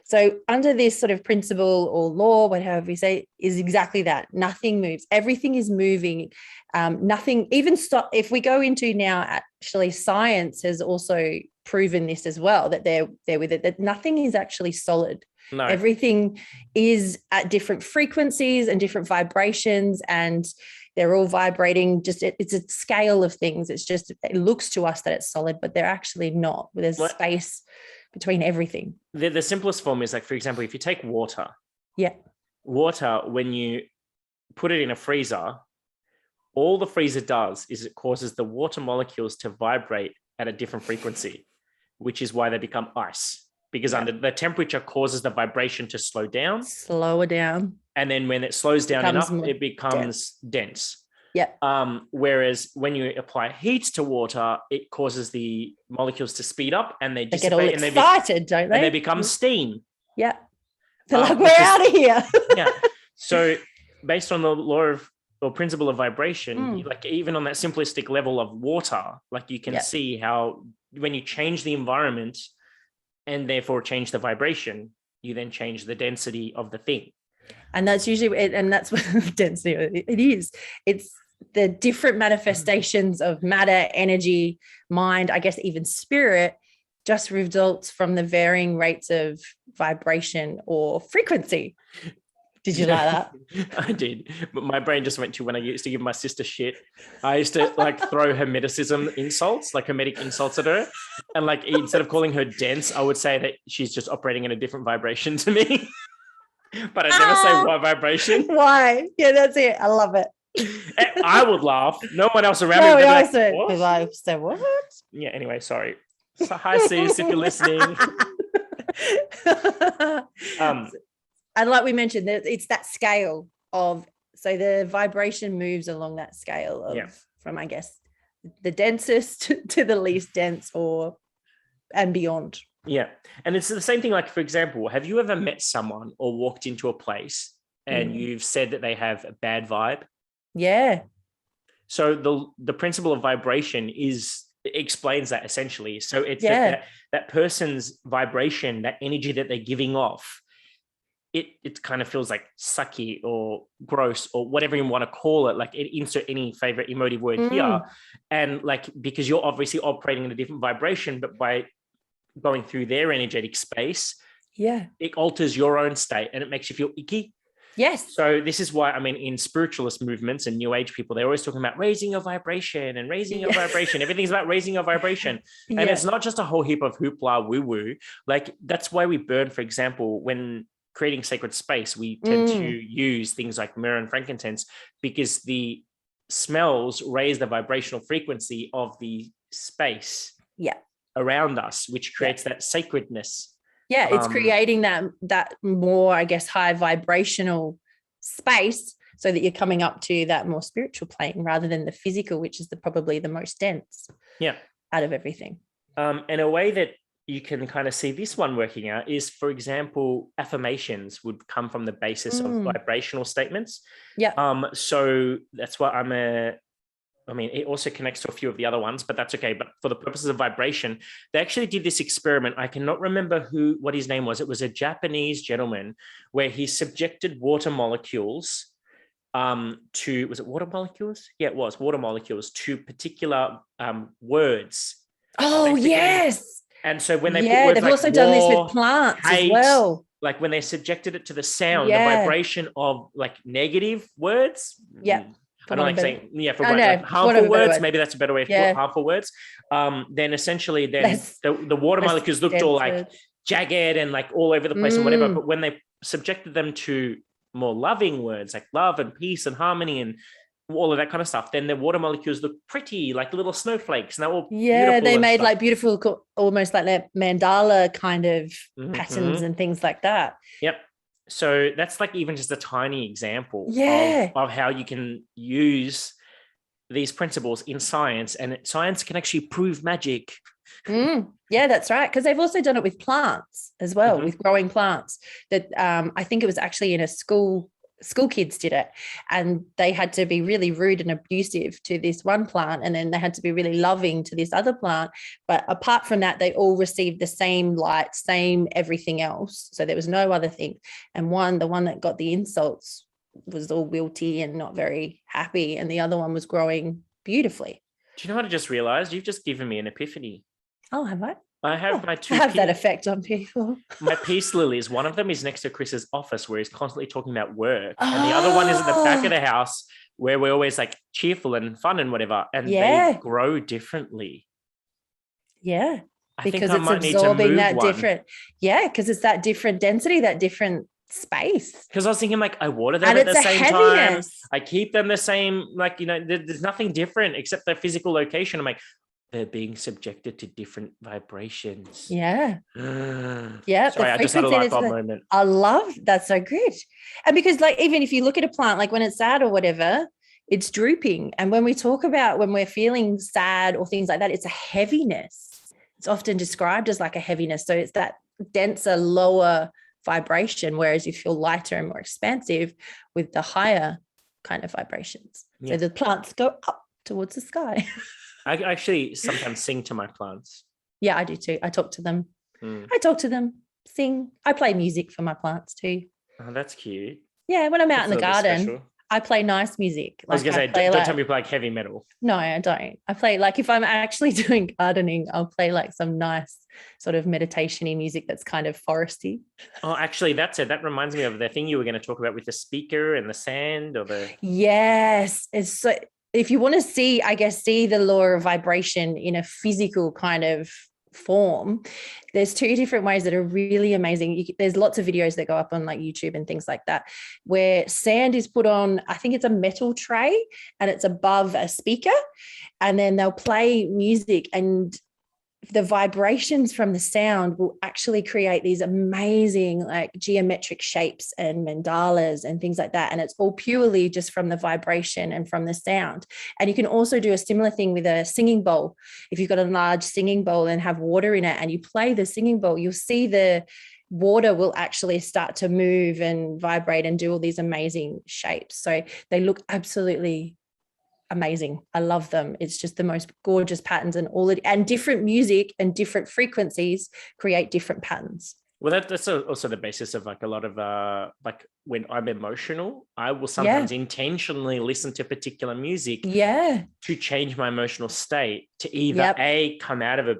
So under this sort of principle or law, whatever we say, is exactly that. Nothing moves. Everything is moving. Nothing even stop. If we go into now, actually science has also proven this as well, that they're with it, that nothing is actually solid. No. Everything is at different frequencies and different vibrations, and they're all vibrating. Just it's a scale of things. It's just, it looks to us that it's solid, but they're actually not. There's space between everything. The simplest form is like, for example, if you take water. Yeah. Water, when you put it in a freezer, all the freezer does is it causes the water molecules to vibrate at a different frequency, which is why they become ice, because under the temperature causes the vibration to slow down. Slower down. And then when it slows down enough, it becomes dense. Yeah. Whereas when you apply heat to water, it causes the molecules to speed up and they get all excited, don't they? And they become steam. Yeah. They're like, we're out of here. Yeah. So based on the law of or principle of vibration, like even on that simplistic level of water, like you can see how when you change the environment and therefore change the vibration, you then change the density of the thing. And that's usually, and that's what density it is. It's the different manifestations of matter, energy, mind, I guess even spirit, just results from the varying rates of vibration or frequency. Did you like that? I did, but my brain just went to when I used to give my sister shit. I used to like throw hermeticism insults, like hermetic insults at her, and like instead of calling her dense, I would say that she's just operating in a different vibration to me. But I never say what vibration. Why? Yeah, that's it. I love it. I would laugh. No one else around No, me would would I said what? Yeah. Anyway, sorry. So, hi, sis, if you're listening. And like we mentioned, it's that scale of, so the vibration moves along that scale of from, I guess, the densest to the least dense and beyond. Yeah. And it's the same thing. Like, for example, have you ever met someone or walked into a place and you've said that they have a bad vibe? Yeah. So the principle of vibration explains that essentially. So it's that person's vibration, that energy that they're giving off, it kind of feels like sucky or gross or whatever you want to call it. Like, insert any favorite emotive word here. And like, because you're obviously operating in a different vibration, but by going through their energetic space, it alters your own state and it makes you feel icky. Yes. So this is why, I mean, in spiritualist movements and new age people, they're always talking about raising your vibration and raising your vibration. Everything's about raising your vibration. And it's not just a whole heap of hoopla woo-woo. Like, that's why we burn, for example, when creating sacred space, we tend to use things like myrrh and frankincense, because the smells raise the vibrational frequency of the space around us, which creates that sacredness. Yeah, it's creating that more, I guess, high vibrational space, so that you're coming up to that more spiritual plane rather than the physical, which is probably the most dense out of everything. And a way that you can kind of see this one working out is, for example, affirmations would come from the basis of vibrational statements. So that's why it also connects to a few of the other ones, but that's okay. But for the purposes of vibration, they actually did this experiment. I cannot remember what his name was. It was a Japanese gentleman where he subjected water molecules was it water molecules? Yeah, it was water molecules to particular words. Oh, yes. And so when they put words they've like also done this with plants as well. Like when they subjected it to the sound, the vibration of like negative words. I don't like saying, for like harmful words, maybe that's a better way to put it, harmful words. Then essentially the water molecules looked all like jagged and like all over the place and whatever. But when they subjected them to more loving words like love and peace and harmony and all of that kind of stuff, then the water molecules look pretty, like little snowflakes. And they're all beautiful. They made like beautiful, almost like that mandala kind of patterns and things like that. Yep. So that's like even just a tiny example of how you can use these principles in science, and science can actually prove magic. Yeah, that's right. Because they've also done it with plants as well, with growing plants. That I think it was actually in a school kids did it, and they had to be really rude and abusive to this one plant, and then they had to be really loving to this other plant. But apart from that, they all received the same light, same everything else. So there was no other thing. And the one that got the insults was all wilty and not very happy, and the other one was growing beautifully. Do you know what I just realized? You've just given me an epiphany. Oh, have I? I have my two. I have that effect on people. My peace lilies. One of them is next to Chris's office, where he's constantly talking about work, and the other one is at the back of the house, where we're always like cheerful and fun and whatever. And they grow differently. Yeah, because it's absorbing that different. Yeah, because it's that different density, that different space. Because I was thinking, like, I water them at the same time. I keep them the same. Like, there's nothing different except their physical location. I'm like, they're being subjected to different vibrations. Yeah. Yeah. Sorry, I just had a light bulb moment. I love that's so good. And because like, even if you look at a plant, like when it's sad or whatever, it's drooping. And when we talk about when we're feeling sad or things like that, it's a heaviness. It's often described as like a heaviness. So it's that denser, lower vibration, whereas you feel lighter and more expansive with the higher kind of vibrations. So the plants go up towards the sky. I actually sometimes sing to my plants. Yeah, I do too. I talk to them. I talk to them, sing. I play music for my plants too. Oh, that's cute. Yeah, when I'm out in the garden, I play nice music. I was going to say, don't tell me you play like heavy metal. No, I don't. I play like, if I'm actually doing gardening, I'll play like some nice sort of meditation-y music that's kind of foresty. Oh, actually, that's it. That reminds me of the thing you were going to talk about with the speaker and the sand or the... Yes. It's so, if you want to see the law of vibration in a physical kind of form, there's two different ways that are really amazing. There's lots of videos that go up on like YouTube and things like that, where sand is put on, I think it's a metal tray, and it's above a speaker, and then they'll play music, and the vibrations from the sound will actually create these amazing like geometric shapes and mandalas and things like that. And it's all purely just from the vibration and from the sound. And you can also do a similar thing with a singing bowl. If you've got a large singing bowl and have water in it and you play the singing bowl, you'll see the water will actually start to move and vibrate and do all these amazing shapes. So they look absolutely amazing. I love them. It's just the most gorgeous patterns, and and different music and different frequencies create different patterns. Well, that's also the basis of like a lot of like when I'm emotional, I will sometimes intentionally listen to particular music to change my emotional state, to either A, come out of a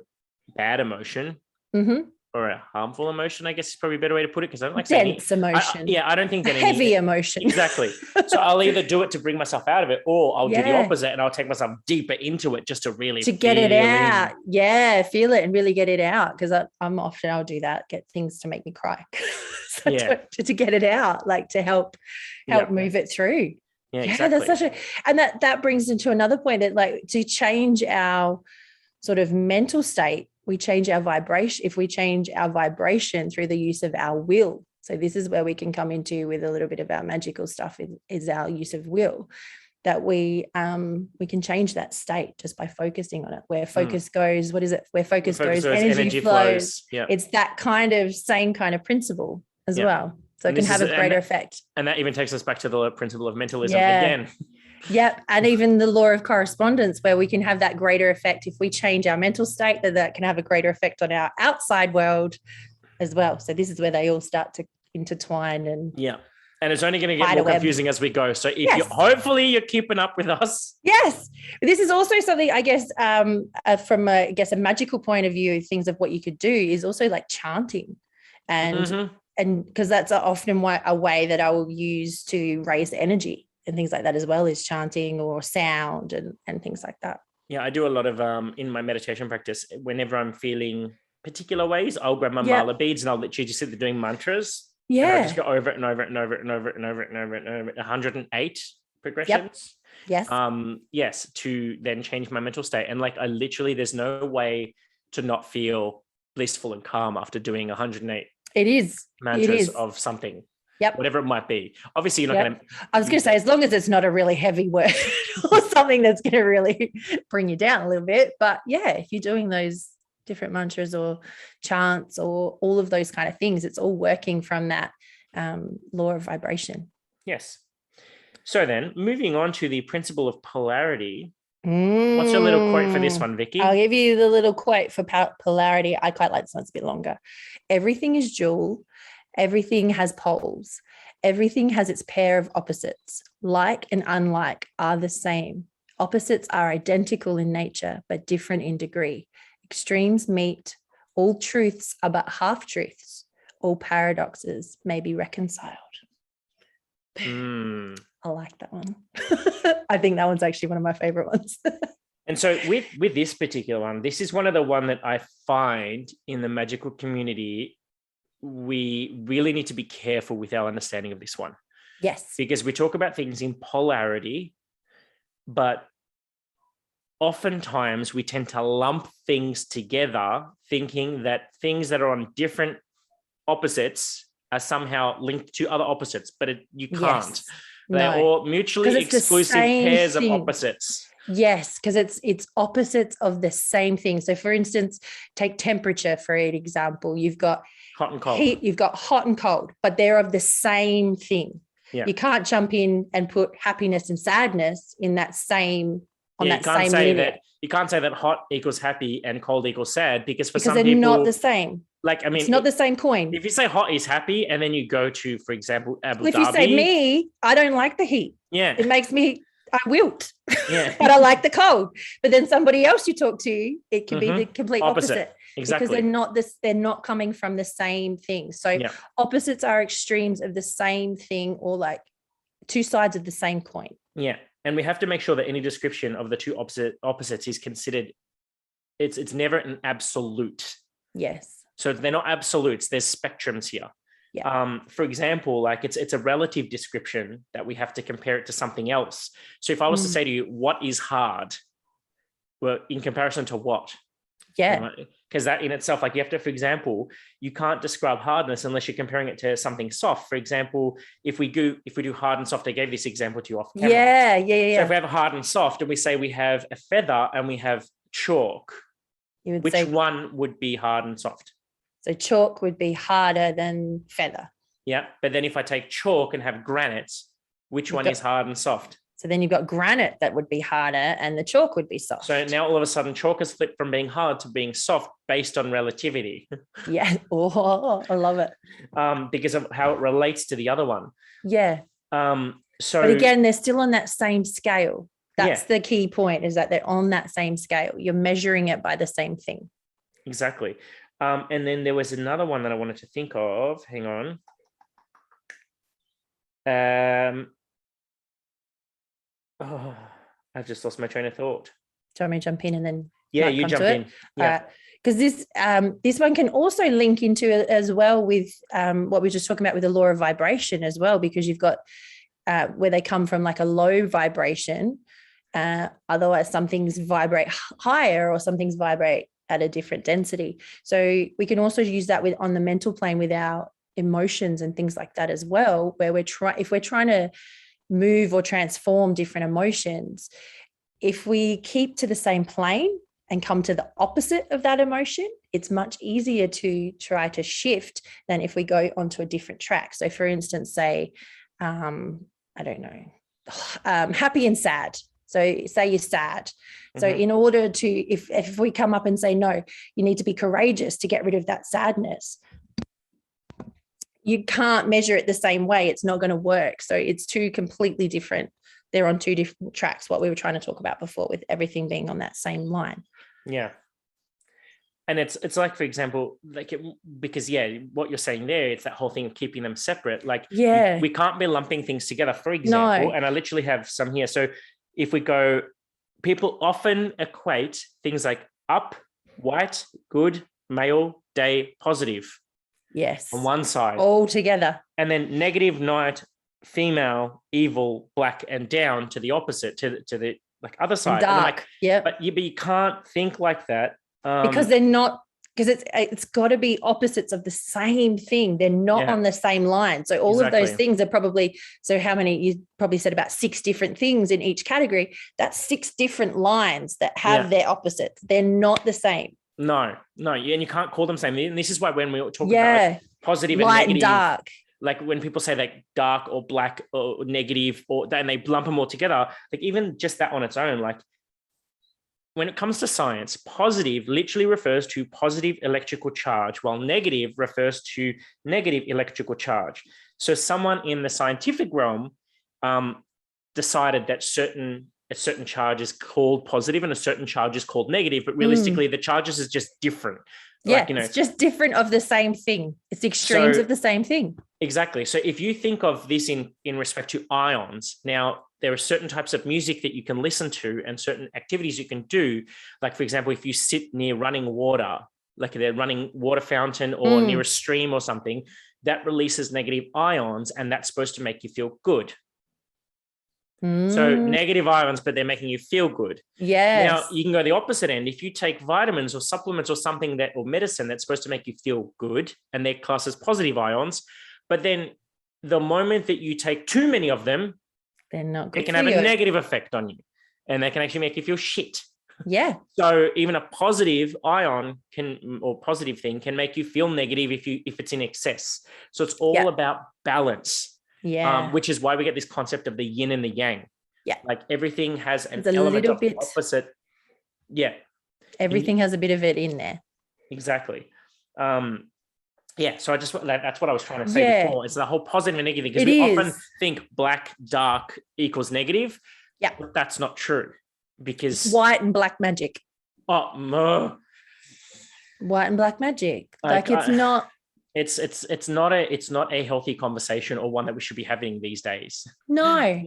bad emotion or a harmful emotion, I guess is probably a better way to put it, because I don't like dense emotion. I don't think that heavy emotion. Exactly. So I'll either do it to bring myself out of it, or I'll do the opposite, and I'll take myself deeper into it just to really get it out. Yeah, feel it and really get it out. Because I'll do that, get things to make me cry. To get it out, like to help move it through. Yeah, exactly. That's and that brings into another point, that like to change our sort of mental state, we change our vibration. If we change our vibration through the use of our will. So this is where we can come into with a little bit of our magical stuff is our use of will, that we can change that state just by focusing on it. Where focus goes, what is it? Where focus goes, energy flows. Yeah. It's that kind of same kind of principle as well. So it can have a greater effect. And that even takes us back to the principle of mentalism again. Yep. And even the law of correspondence, where we can have that greater effect if we change our mental state, that can have a greater effect on our outside world as well. So this is where they all start to intertwine. And and it's only going to get more confusing as we go. So if hopefully you're keeping up with us. Yes. This is also something, I guess, from a magical point of view, things of what you could do is also like chanting, and because that's often a way that I will use to raise the energy. And things like that as well, is chanting or sound and things like that. Yeah, I do a lot of in my meditation practice. Whenever I'm feeling particular ways, I'll grab my mala beads and I'll literally just sit there doing mantras. Yeah, and I'll just go over it and over it and over it and over it and over it and over it and over it. 108 progressions. Yes, to then change my mental state. And like I literally, there's no way to not feel blissful and calm after doing 108. It is mantras of something. Yep. Whatever it might be. Obviously, you're not going to... I was going to say, as long as it's not a really heavy word or something that's going to really bring you down a little bit. But if you're doing those different mantras or chants or all of those kind of things, it's all working from that law of vibration. Yes. So then, moving on to the principle of polarity. What's your little quote for this one, Vicky? I'll give you the little quote for polarity. I quite like this one. It's a bit longer. Everything is dual. Everything has poles. Everything has its pair of opposites. Like and unlike are the same. Opposites are identical in nature, but different in degree. Extremes meet. All truths are but half-truths. All paradoxes may be reconciled. I like that one. I think that one's actually one of my favorite ones. And so with this particular one, this is one of the one that I find in the magical community, we really need to be careful with our understanding of this one. Yes. Because we talk about things in polarity, but oftentimes we tend to lump things together, thinking that things that are on different opposites are somehow linked to other opposites, but you can't. Yes. They're all mutually exclusive pairs of opposites. Yes, because it's opposites of the same thing. So for instance, take temperature for an example. You've got hot and cold. Heat, you've got hot and cold, but they're of the same thing. Yeah. You can't jump in and put happiness and sadness in that same that same linear. You can't say that hot equals happy and cold equals sad because some they're people not the same. Like, I mean, it's not the same coin. If you say hot is happy and then you go to, for example, Abu Dhabi. If you say me, I don't like the heat. Yeah. It makes me, I wilt, Yeah. but I like the cold. But then somebody else you talk to, it can be the complete opposite. Exactly. Because they're not coming from the same thing. So opposites are extremes of the same thing, or like two sides of the same coin. Yeah. And we have to make sure that any description of the two opposites is considered, it's never an absolute. Yes. So they're not absolutes, there's spectrums here. Yeah. For example, like it's a relative description that we have to compare it to something else. So if I was to say to you, what is hard? Well, in comparison to what? Yeah. Because that in itself, like you have to, for example, you can't describe hardness unless you're comparing it to something soft. For example, if we do hard and soft, I gave this example to you off camera. Yeah. So if we have a hard and soft, and we say we have a feather and we have chalk, which one would be hard and soft? So chalk would be harder than feather. Yeah. But then if I take chalk and have granite, which one is hard and soft? So then you've got granite that would be harder and the chalk would be soft. So now all of a sudden chalk has flipped from being hard to being soft based on relativity. Yeah. Oh, I love it. Because of how it relates to the other one. Yeah. But again, they're still on that same scale. That's the key point, is that they're on that same scale. You're measuring it by the same thing. Exactly. And then there was another one that I wanted to think of. Hang on. I've just lost my train of thought. Do you want me to jump in and then? Yeah, you jump in. Yeah. Because this one can also link into it as well with what we were just talking about with the law of vibration as well, because you've got where they come from like a low vibration. Otherwise, some things vibrate higher or some things vibrate at a different density. So we can also use that on the mental plane with our emotions and things like that as well, where if we're trying to move or transform different emotions, if we keep to the same plane and come to the opposite of that emotion, it's much easier to try to shift than if we go onto a different track. So for instance, say, I don't know, happy and sad. So say you're sad. So in order to, if we come up and say, no, you need to be courageous to get rid of that sadness, you can't measure it the same way. It's not going to work. So it's two completely different. They're on two different tracks, what we were trying to talk about before, with everything being on that same line. Yeah. And it's like, for example, like because what you're saying there, it's that whole thing of keeping them separate. Like we can't be lumping things together, for example. And I literally have some here. So if we go, people often equate things like up, white, good, male, day, positive. Yes. On one side. All together. And then negative, night, female, evil, black, and down to the opposite, to the like other side. Dark. But you can't think like that. Because they're not, because it's got to be opposites of the same thing. They're not on the same line. So all of those things are probably, so how many, you probably said about 6 different things in each category. That's 6 different lines that have their opposites. They're not the same. No, and you can't call them same. And this is why when we talk about like positive and light negative, and dark, like when people say like dark or black or negative, and they lump them all together, like even just that on its own, like when it comes to science, positive literally refers to positive electrical charge, while negative refers to negative electrical charge. So someone in the scientific realm decided that a certain charge is called positive and a certain charge is called negative, but realistically the charges is just different. Yeah, it's just different of the same thing. It's extremes of the same thing. Exactly. So if you think of this in respect to ions, now there are certain types of music that you can listen to and certain activities you can do. Like, for example, if you sit near running water, like a running water fountain or near a stream or something, that releases negative ions and that's supposed to make you feel good. So negative ions, but they're making you feel good. Yes. Now you can go the opposite end. If you take vitamins or supplements or something or medicine that's supposed to make you feel good, and they're classed as positive ions, but then the moment that you take too many of them, they're not good. It can have a negative effect on you, and they can actually make you feel shit. Yeah. So even a positive ion or positive thing can make you feel negative if it's in excess. So it's all about balance. Yeah. Which is why we get this concept of the yin and the yang. Yeah. Like everything has an element of opposite. Yeah. Everything has a bit of it in there. Exactly. Yeah, so that's what I was trying to say before. It's the whole positive and negative, because we often think black, dark equals negative. Yeah. But that's not true, because it's white and black magic. White and black magic. Like it's not. It's not a healthy conversation, or one that we should be having these days. No.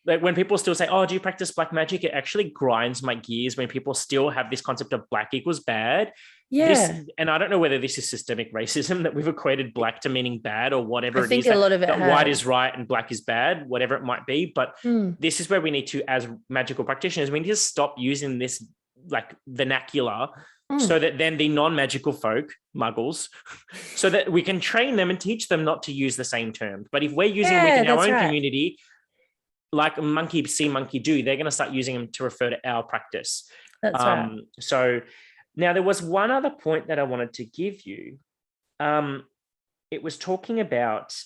Like when people still say, "Oh, do you practice black magic?" It actually grinds my gears when people still have this concept of black equals bad. Yeah. And I don't know whether this is systemic racism, that we've equated black to meaning bad, or whatever I think a lot of it that white is right and black is bad, whatever it might be. But this is where we need to, as magical practitioners, we need to stop using this like vernacular, so that then the non-magical folk, muggles, so that we can train them and teach them not to use the same terms. But if we're using them within our own community, like monkey see, monkey do, they're going to start using them to refer to our practice. That's right. So now there was one other point that I wanted to give you. It was talking about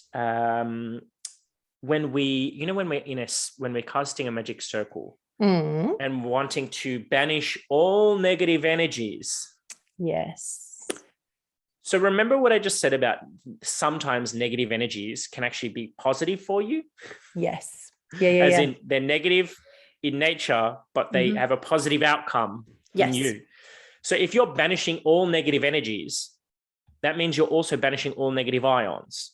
when we're casting a magic circle and wanting to banish all negative energies. Yes. So remember what I just said about sometimes negative energies can actually be positive for you? Yes. As in they're negative in nature, but they have a positive outcome in you. So if you're banishing all negative energies, that means you're also banishing all negative ions.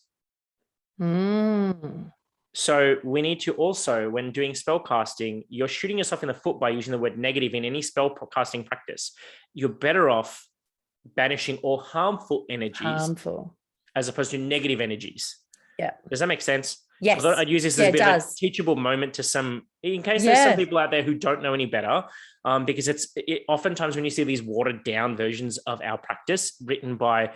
So we need to also, when doing spell casting, you're shooting yourself in the foot by using the word negative in any spell casting practice. You're better off banishing all harmful energies as opposed to negative energies. Yeah. Does that make sense? Yes. Although I'd use this as a bit of a teachable moment to some, in case there's some people out there who don't know any better, because oftentimes when you see these watered down versions of our practice written by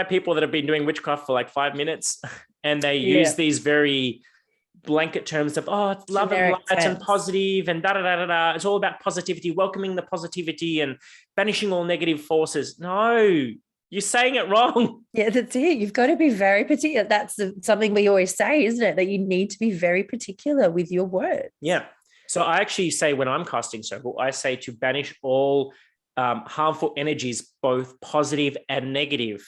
people that have been doing witchcraft for like 5 minutes, and they use these very blanket terms of, it's love and light and positive and da-da-da-da-da. It's all about positivity, welcoming the positivity and banishing all negative forces. No, you're saying it wrong. Yeah, that's it. You've got to be very particular. That's something we always say, isn't it? That you need to be very particular with your words. Yeah. So I actually say, when I'm casting circle, I say to banish all harmful energies, both positive and negative.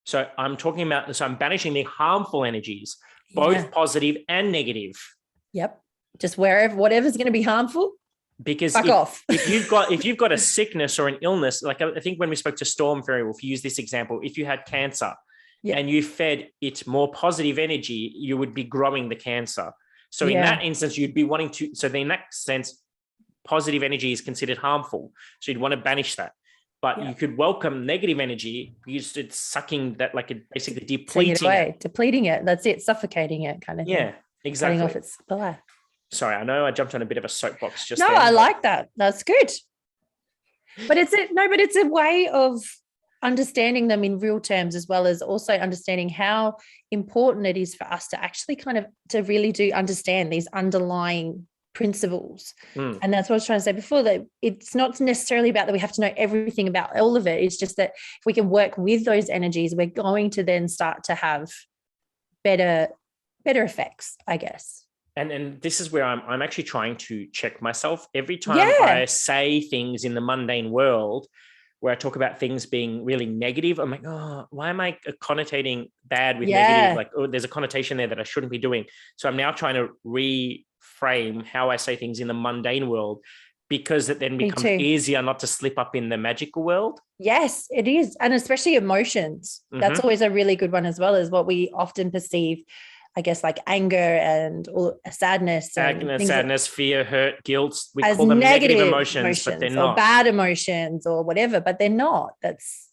So I'm banishing the harmful energies, both positive and negative. Yep. Just whatever's going to be harmful. Because if you've got a sickness or an illness, like I think when we spoke to Storm Fairywolf, use this example. If you had cancer and you fed it more positive energy, you would be growing the cancer. So in that instance, you'd be wanting to. So in that sense, positive energy is considered harmful. So you'd want to banish that. But you could welcome negative energy because it's sucking that, like basically depleting it. That's it, suffocating it, kind of thing. Yeah, exactly. Cutting off its supply. Sorry, I know I jumped on a bit of a soapbox just No, I like that. That's good. But it's a way of understanding them in real terms, as well as also understanding how important it is for us to actually to really do understand these underlying principles. And that's what I was trying to say before, that it's not necessarily about that we have to know everything about all of it. It's just that if we can work with those energies, we're going to then start to have better effects, I guess. And this is where I'm actually trying to check myself every time I say things in the mundane world where I talk about things being really negative. I'm like, why am I connotating bad with negative? Like, there's a connotation there that I shouldn't be doing. So I'm now trying to reframe how I say things in the mundane world, because it then becomes easier not to slip up in the magical world. Yes, it is. And especially emotions. That's always a really good one, as well, as what we often perceive, I guess, like anger and sadness, fear, hurt, guilt. We call them negative emotions, but they're not. Or bad emotions or whatever, but they're not. It's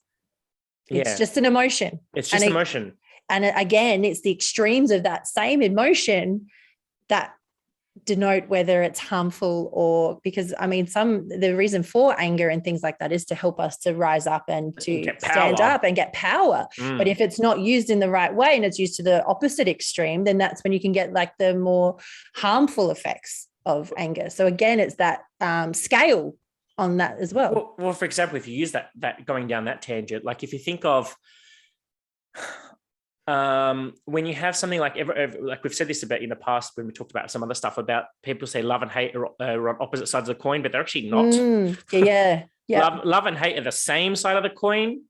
just an emotion. It's just emotion. And again, it's the extremes of that same emotion that denote whether it's harmful or, because the reason for anger and things like that is to help us to rise up and to stand up and get power. But if it's not used in the right way and it's used to the opposite extreme, then that's when you can get like the more harmful effects of anger. So again, it's that scale on that as well. Well, for example, if you use that going down that tangent, like if you think of when you have something like like we've said this about in the past when we talked about some other stuff about people say love and hate are on opposite sides of the coin, but they're actually not. Yeah. Love and hate are the same side of the coin,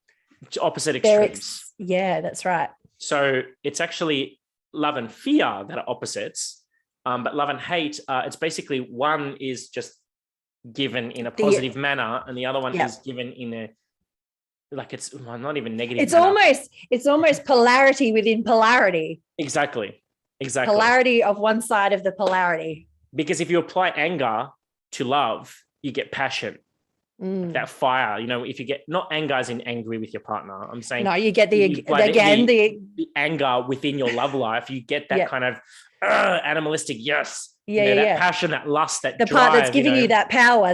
opposite extremes. Yeah, that's right. So it's actually love and fear that are opposites. But love and hate, it's basically one is just given in a positive manner, and the other one is given in a, like, it's not even negative. It's almost polarity within polarity. Exactly. Polarity of one side of the polarity. Because if you apply anger to love, you get passion. That fire, if you get, not anger as in angry with your partner, I'm saying no, you get the anger within your love life. You get that kind of animalistic, that passion, that lust, that the drive, part that's giving you that power,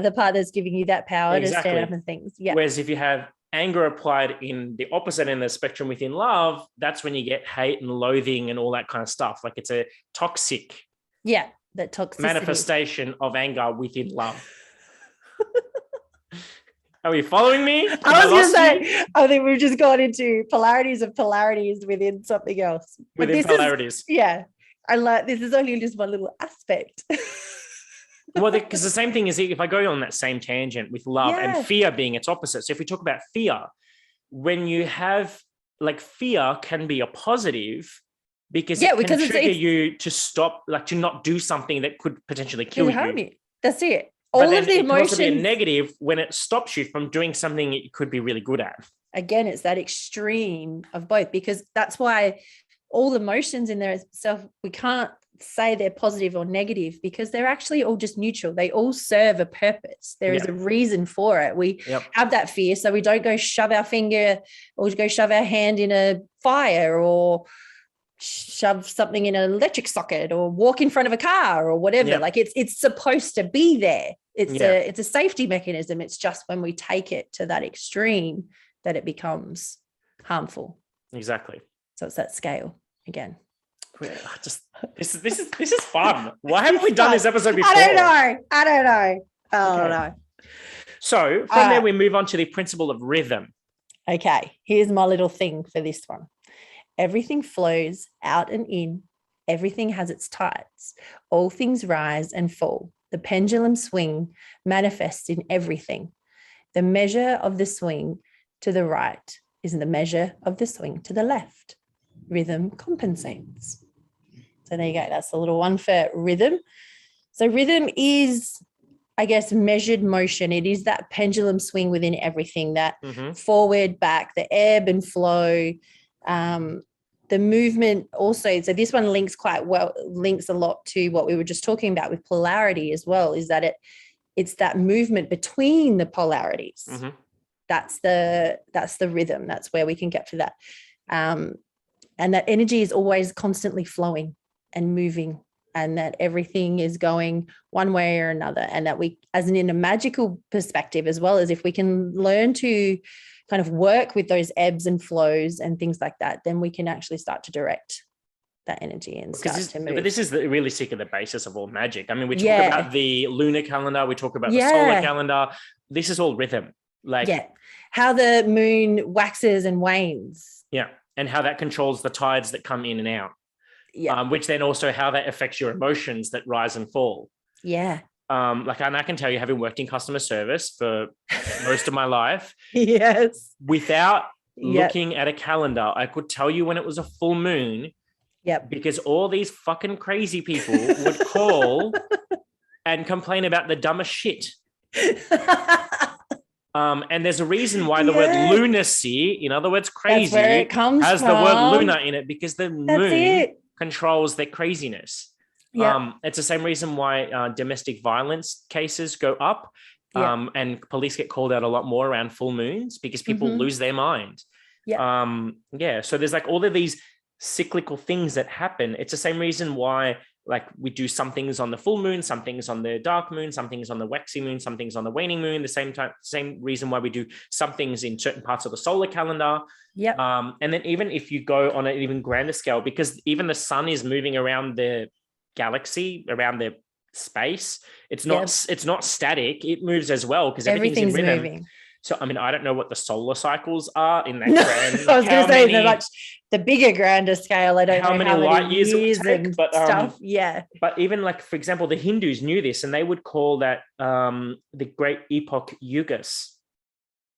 to stand up and things. Whereas if you have anger applied in the opposite end of the spectrum within love, that's when you get hate and loathing and all that kind of stuff. Like, it's a toxic that toxicity manifestation of anger within love. Are you following me? I was going to say, I think we've just gone into polarities of polarities within something else. Within polarities. I like, this is only just one little aspect. Well, because the same thing is, if I go on that same tangent with love and fear being its opposite. So if we talk about fear, when you have, like, fear can be a positive because it can trigger you to stop, like, to not do something that could potentially kill you. That's it. All of the emotions. It can also be a negative when it stops you from doing something you could be really good at. Again, it's that extreme of both, because that's why all emotions in there itself, we can't say they're positive or negative, because they're actually all just neutral. They all serve a purpose. There is a reason for it. We have that fear, so we don't go shove our finger or go shove our hand in a fire or shove something in an electric socket or walk in front of a car or whatever. Like, it's supposed to be there. It's a safety mechanism. It's just when we take it to that extreme that it becomes harmful. Exactly. So it's that scale again. Just this is fun. Why haven't we done this episode before? I don't know. So from there we move on to the principle of rhythm. Okay, here's my little thing for this one. Everything flows out and in. Everything has its tides. All things rise and fall. The pendulum swing manifests in everything. The measure of the swing to the right is the measure of the swing to the left. Rhythm compensates. So there you go. That's a little one for rhythm. So rhythm is, I guess, measured motion. It is that pendulum swing within everything, that forward, back, the ebb and flow, the movement also. So this one links a lot to what we were just talking about with polarity as well, is that it's that movement between the polarities. That's the rhythm. That's where we can get to that. And that energy is always constantly flowing and moving, and that everything is going one way or another. And that we, as in a magical perspective, as well as if we can learn to kind of work with those ebbs and flows and things like that, then we can actually start to direct that energy and start to move. But this is really the basis of all magic. I mean, we talk about the lunar calendar, we talk about the solar calendar. This is all rhythm. How the moon waxes and wanes. And how that controls the tides that come in and out. Which then also how that affects your emotions that rise and fall. And I can tell you, having worked in customer service for most of my life, without looking at a calendar, I could tell you when it was a full moon. Because all these fucking crazy people would call and complain about the dumbest shit. And there's a reason why the word lunacy, in other words, crazy, has the word lunar in it, because the moon controls their craziness. It's the same reason why domestic violence cases go up, and police get called out a lot more around full moons, because people lose their mind. So there's like all of these cyclical things that happen. It's the same reason why, like, we do some things on the full moon, some things on the dark moon, some things on the waxy moon, some things on the waning moon. Same reason why we do some things in certain parts of the solar calendar. And then even if you go on an even grander scale, because even the sun is moving around the galaxy, around the space, it's not static. It moves as well, because everything's in rhythm. Moving. So, I mean, I don't know what the solar cycles are in that grand. I was going to say the bigger, grander scale. I don't know how many light years it would take, but stuff. But even, like, for example, the Hindus knew this, and they would call that the great epoch yugas.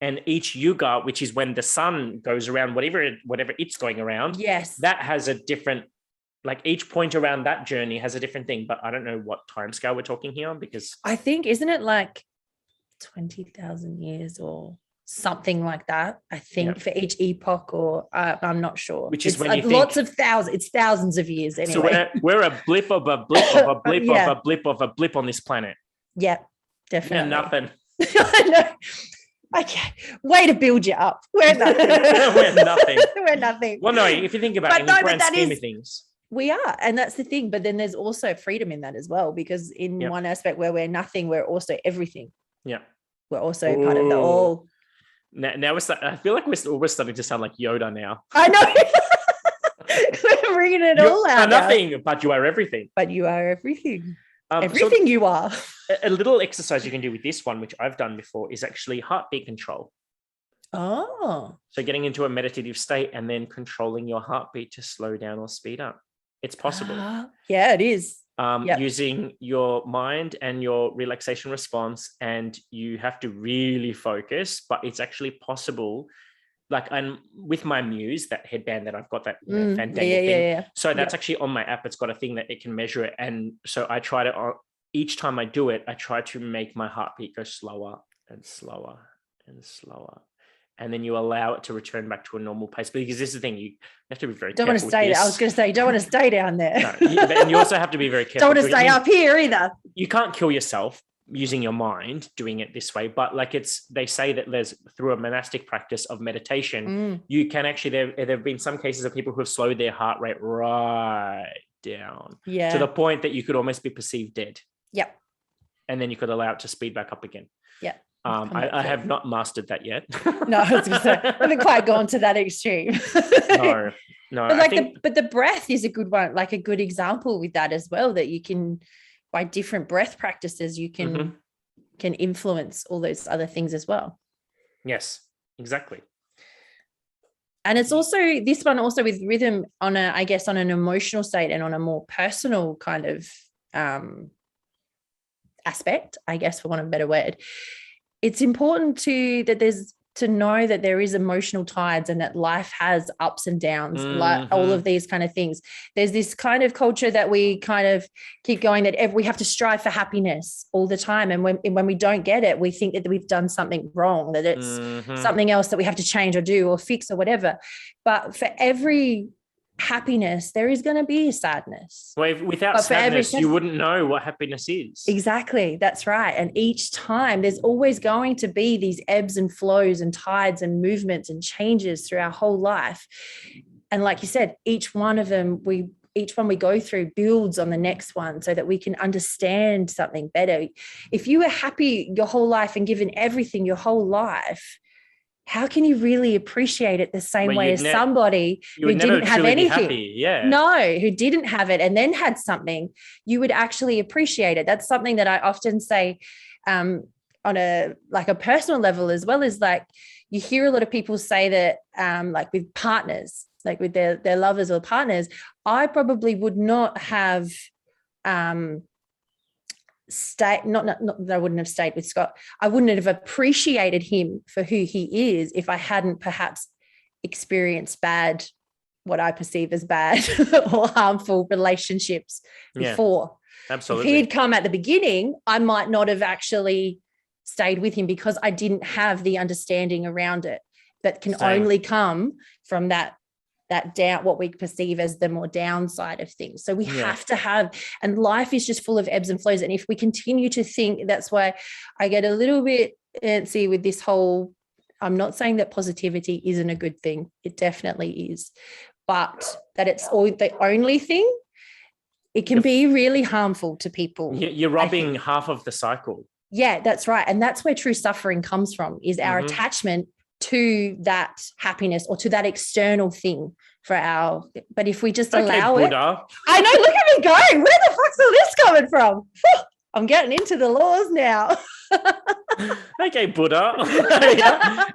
And each yuga, which is when the sun goes around, whatever it's going around, yes, that has a different, like each point around that journey has a different thing. But I don't know what time scale we're talking here, because I think, isn't it like 20,000 years or something like that? I think for each epoch, or I'm not sure. Which is it's when you lots think, of thousands. It's thousands of years anyway. So we're a blip of a blip of a blip of a blip of a blip on this planet. Yeah, definitely. Yeah, nothing. I know. Okay, way to build you up. We're nothing. We're nothing. We're nothing. Well, no, if you think about it, in the grand scheme of things. We are, and that's the thing. But then there's also freedom in that as well, because in one aspect where we're nothing, we're also everything. Yeah. We're also part of the all. Now I feel like we're starting to sound like Yoda now. I know. We're bringing it all out. Nothing, but you are everything. But you are everything. Everything you are. A little exercise you can do with this one, which I've done before, is actually heartbeat control. Oh. So getting into a meditative state and then controlling your heartbeat to slow down or speed up. It's possible. Yeah, it is. Using your mind and your relaxation response, and you have to really focus, but it's actually possible. Like I'm with my Muse, that headband that I've got, that fandangle thing. Yeah. So that's actually on my app. It's got a thing that it can measure it. And so I try to, each time I do it, I try to make my heartbeat go slower and slower and slower. And then you allow it to return back to a normal pace. Because this is the thing, you have to be very careful. Don't want to stay there. I was going to say, you don't want to stay down there. No, and you also have to be very careful. Don't want to stay up here either. You can't kill yourself using your mind doing it this way, but like they say that there's, through a monastic practice of meditation, you can actually, there have been some cases of people who have slowed their heart rate right down to the point that you could almost be perceived dead. Yep. And then you could allow it to speed back up again. Yeah. I have not mastered that yet. No, I was going to say, I haven't quite gone to that extreme. No. But the breath is a good one, like a good example with that as well, that you can, by different breath practices, you can influence all those other things as well. Yes, exactly. And it's also this one also with rhythm on an emotional state and on a more personal kind of aspect, I guess, for want of a better word. It's important to know that there is emotional tides and that life has ups and downs, like all of these kind of things. There's this kind of culture that we kind of keep going, that we have to strive for happiness all the time. And when we don't get it, we think that we've done something wrong, that it's something else that we have to change or do or fix or whatever. But for every happiness, there is going to be sadness. Well, without sadness, you wouldn't know what happiness is. Exactly. That's right. And each time there's always going to be these ebbs and flows and tides and movements and changes through our whole life. And like you said, each one we go through builds on the next one so that we can understand something better. If you were happy your whole life and given everything your whole life, how can you really appreciate it the same way as somebody who didn't have anything? No, who didn't have it and then had something, you would actually appreciate it. That's something that I often say on a personal level, as well as like you hear a lot of people say that like with partners, like with their lovers or partners, I probably would not have not that I wouldn't have stayed with Scott. I wouldn't have appreciated him for who he is if I hadn't perhaps experienced what I perceive as bad or harmful relationships before. Absolutely. If he had come at the beginning, I might not have actually stayed with him because I didn't have the understanding around it that can only come from that down, what we perceive as the more downside of things. So we have to have, and life is just full of ebbs and flows. And if we continue to think, that's why I get a little bit antsy with this whole, I'm not saying that positivity isn't a good thing. It definitely is, but that it's all the only thing. It can be really harmful to people. You're robbing half of the cycle. Yeah, that's right. And that's where true suffering comes from, is our attachment to that happiness or to that external thing but if we just allow Buddha. It. I know, look at me going, where the fuck's all this coming from? I'm getting into the laws now. Okay, Buddha.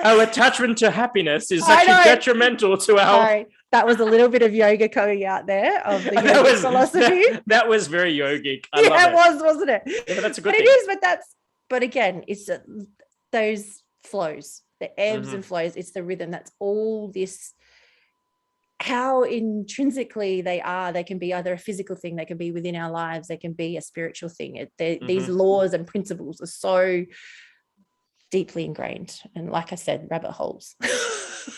Our attachment to happiness is actually detrimental to our... Sorry, that was a little bit of yoga coming out there of the yoga philosophy. That was very yogic. It was, wasn't it? Yeah, but that's a good thing. It is, but again, it's those flows. the ebbs and flows. It's the rhythm. That's all this, how intrinsically they are. They can be either a physical thing, they can be within our lives, they can be a spiritual thing. These laws and principles are so deeply ingrained. And like I said, rabbit holes.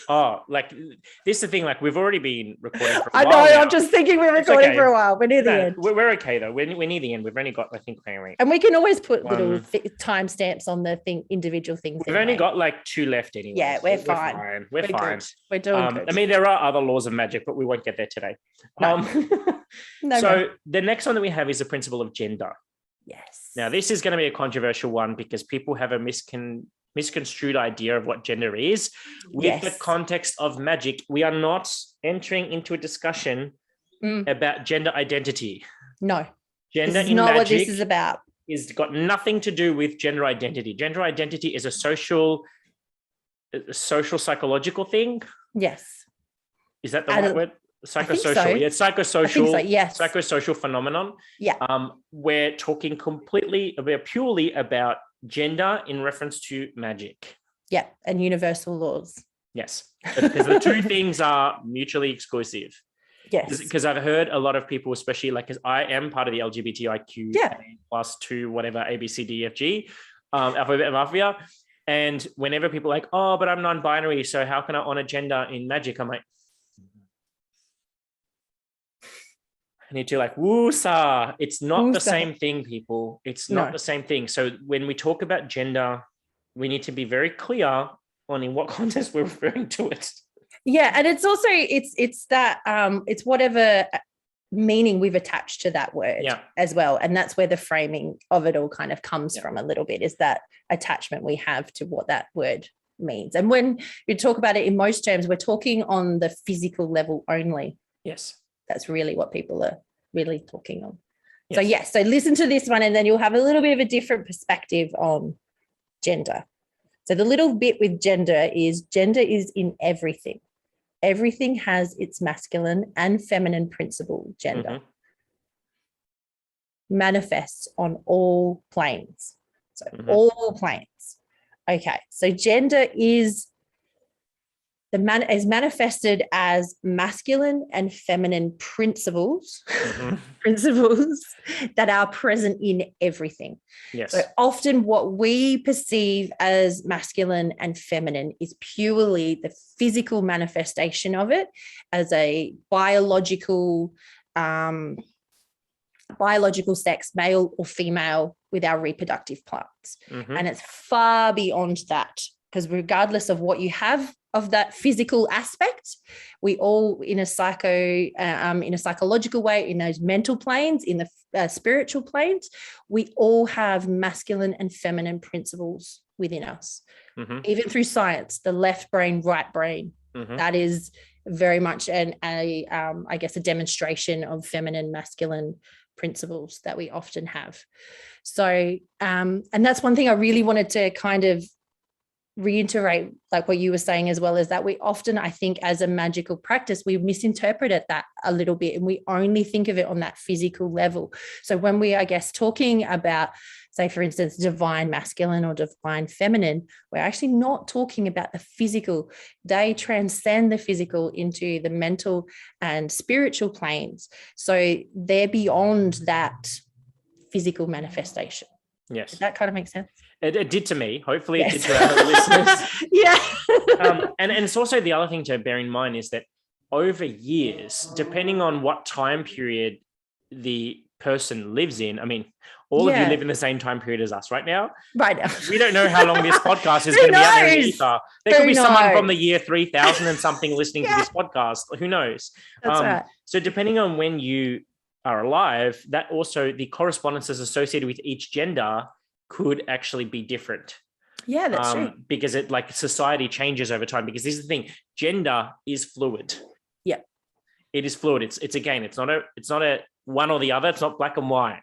Like this is the thing, like we've already been recording for a while. I know, I'm just thinking we're recording for a while. We're near the end. We're okay though. We're near the end. We've only got, I think, and we can always put little timestamps on the individual things. We've only got like 2 left anyway. Yeah, we're fine. We're fine. Good. We're doing good. I mean, there are other laws of magic, but we won't get there today. No. The next one that we have is the principle of gender. Yes. Now, this is going to be a controversial one because people have a misconstrued idea of what gender is. With the context of magic, we are not entering into a discussion about gender identity. No. Gender this is in not magic what this is about. It's got nothing to do with gender identity. Gender identity is a social psychological thing. Yes. Is that the right word? Psychosocial. So. Yeah, it's psychosocial. So, yes. Psychosocial phenomenon. Yeah. We're talking purely about gender in reference to magic. Yeah, and universal laws. Yes, because the two things are mutually exclusive. Yes. Because I've heard a lot of people, especially like, because I am part of the LGBTIQ plus 2, whatever, A, B, C, D, F, G, alphabet mafia. And whenever people are like, oh, but I'm non-binary, so how can I honor gender in magic? I'm like, I need to like, woo-sa. It's not the same thing, people. It's not the same thing. So when we talk about gender, we need to be very clear on in what context we're referring to it. Yeah, and it's also it's that it's whatever meaning we've attached to that word as well, and that's where the framing of it all kind of comes from a little bit, is that attachment we have to what that word means. And when we talk about it in most terms, we're talking on the physical level only. Yes, that's really what people are really talking on. So listen to this one, and then you'll have a little bit of a different perspective on gender. So the little bit with gender is in everything. Everything has its masculine and feminine principle, gender. Manifests on all planes. So all planes. Okay, so gender is manifested as masculine and feminine principles, principles that are present in everything. Yes. So often what we perceive as masculine and feminine is purely the physical manifestation of it as a biological sex, male or female, with our reproductive parts. And it's far beyond that, because regardless of what you have of that physical aspect, we all in a psychological way, in those mental planes, in the spiritual planes, we all have masculine and feminine principles within us. Even through science, the left brain, right brain, that is very much I guess a demonstration of feminine, masculine principles that we often have. So and that's one thing I really wanted to kind of reiterate, like what you were saying as well, is that we often, I think, as a magical practice, we misinterpret it that a little bit, and we only think of it on that physical level. So when we, I guess, talking about, say, for instance, divine masculine or divine feminine, we're actually not talking about the physical. They transcend the physical into the mental and spiritual planes. So they're beyond that physical manifestation. Yes. Does that kind of make sense? It did to me. Hopefully it did to our listeners. Yeah. And it's also the other thing to bear in mind is that over years, depending on what time period the person lives in, I mean, all of you live in the same time period as us right now. Right now. We don't know how long this podcast is going to be out there in the ether. There could be someone from the year 3000 and something listening to this podcast. Who knows? That's right. So depending on when you are alive, that also the correspondences associated with each gender could actually be different. Yeah, that's true. Because it, like, society changes over time, because this is the thing, gender is fluid. Yeah. It is fluid. It's again, it's not a one or the other. It's not black and white.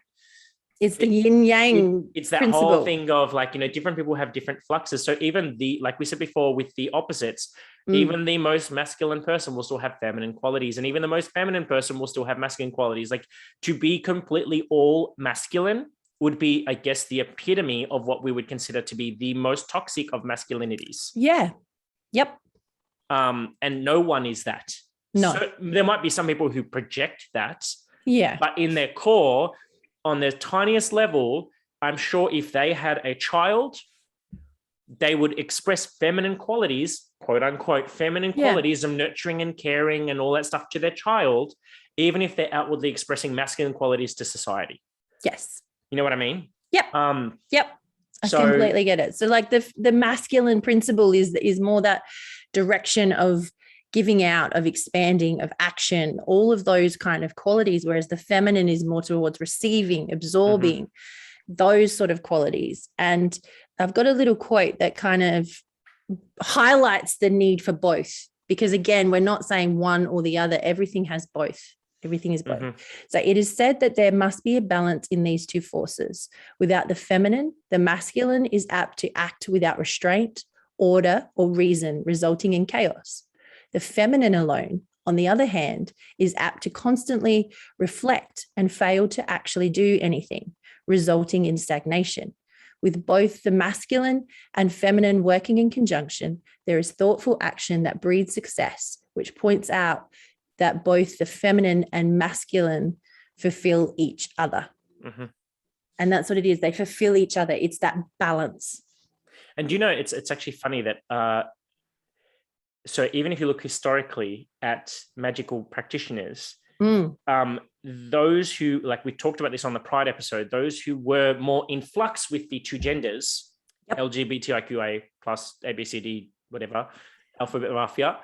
It's the yin yang. It's that principle. whole thing of, like, different people have different fluxes. So even like we said before, with the opposites, even the most masculine person will still have feminine qualities, and even the most feminine person will still have masculine qualities. Like, to be completely all masculine would be, I guess, the epitome of what we would consider to be the most toxic of masculinities. Yeah. Yep. And no one is that. No. So there might be some people who project that. Yeah. But in their core, on their tiniest level, I'm sure if they had a child, they would express feminine qualities, quote unquote, feminine qualities of nurturing and caring and all that stuff to their child, even if they're outwardly expressing masculine qualities to society. Yes. You know what I mean? Yep. Yep. I completely get it. So like the masculine principle is more that direction of giving out, of expanding, of action, all of those kind of qualities, whereas the feminine is more towards receiving, absorbing, those sort of qualities. And I've got a little quote that kind of highlights the need for both, because again, we're not saying one or the other. Everything has both. Everything is both. So it is said that there must be a balance in these two forces. Without the feminine, the masculine is apt to act without restraint, order, or reason, resulting in chaos. The feminine alone, on the other hand, is apt to constantly reflect and fail to actually do anything, resulting in stagnation. With both the masculine and feminine working in conjunction, there is thoughtful action that breeds success, which points out that both the feminine and masculine fulfill each other. And that's what it is. They fulfill each other. It's that balance. And you know, it's actually funny that, so even if you look historically at magical practitioners, those who, like we talked about this on the Pride episode, those who were more in flux with the two genders, LGBTIQA plus ABCD, whatever, alphabet mafia,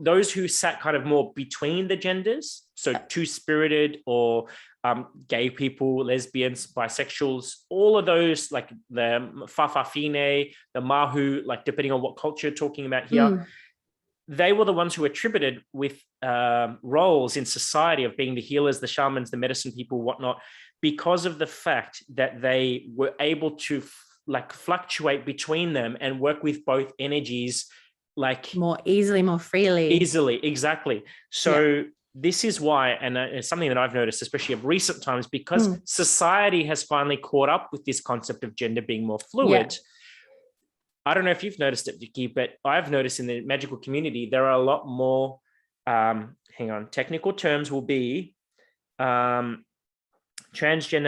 those who sat kind of more between the genders, so two-spirited or gay people, lesbians, bisexuals, all of those, like the fa'afafine, the mahu, like depending on what culture you're talking about here, they were the ones who attributed with roles in society of being the healers, the shamans, the medicine people, whatnot, because of the fact that they were able to like fluctuate between them and work with both energies like more easily, more freely. Easily, exactly. So this is why, and it's something that I've noticed, especially of recent times, because society has finally caught up with this concept of gender being more fluid. I don't know if you've noticed it, Vicky, but I've noticed in the magical community, there are a lot more, technical terms will be transgender,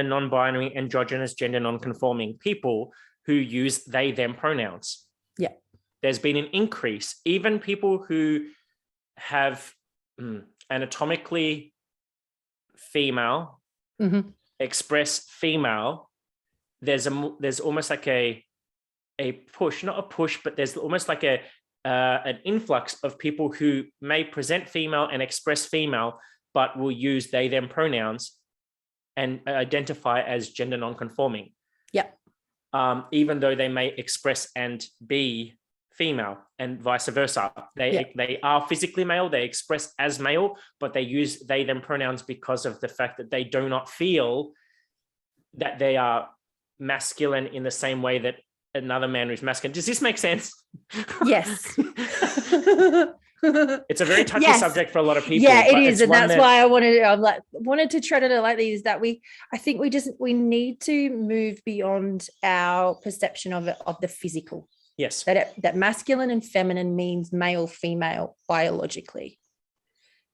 non-binary, androgynous, gender non-conforming people who use they, them pronouns. Yeah. There's been an increase. Even people who have anatomically female, express female, there's almost like a push, not a push, but there's almost like an influx of people who may present female and express female, but will use they, them pronouns and identify as gender non-conforming. Yep. Even though they may express and be female and vice versa. They are physically male, they express as male, but they use they, them pronouns because of the fact that they do not feel that they are masculine in the same way that another man who's masculine. Does this make sense? Yes. It's a very touchy subject for a lot of people. Yeah, it is. And that's why I wanted to tread it lightly, is that I think we need to move beyond our perception of the physical. Yes. That masculine and feminine means male, female biologically.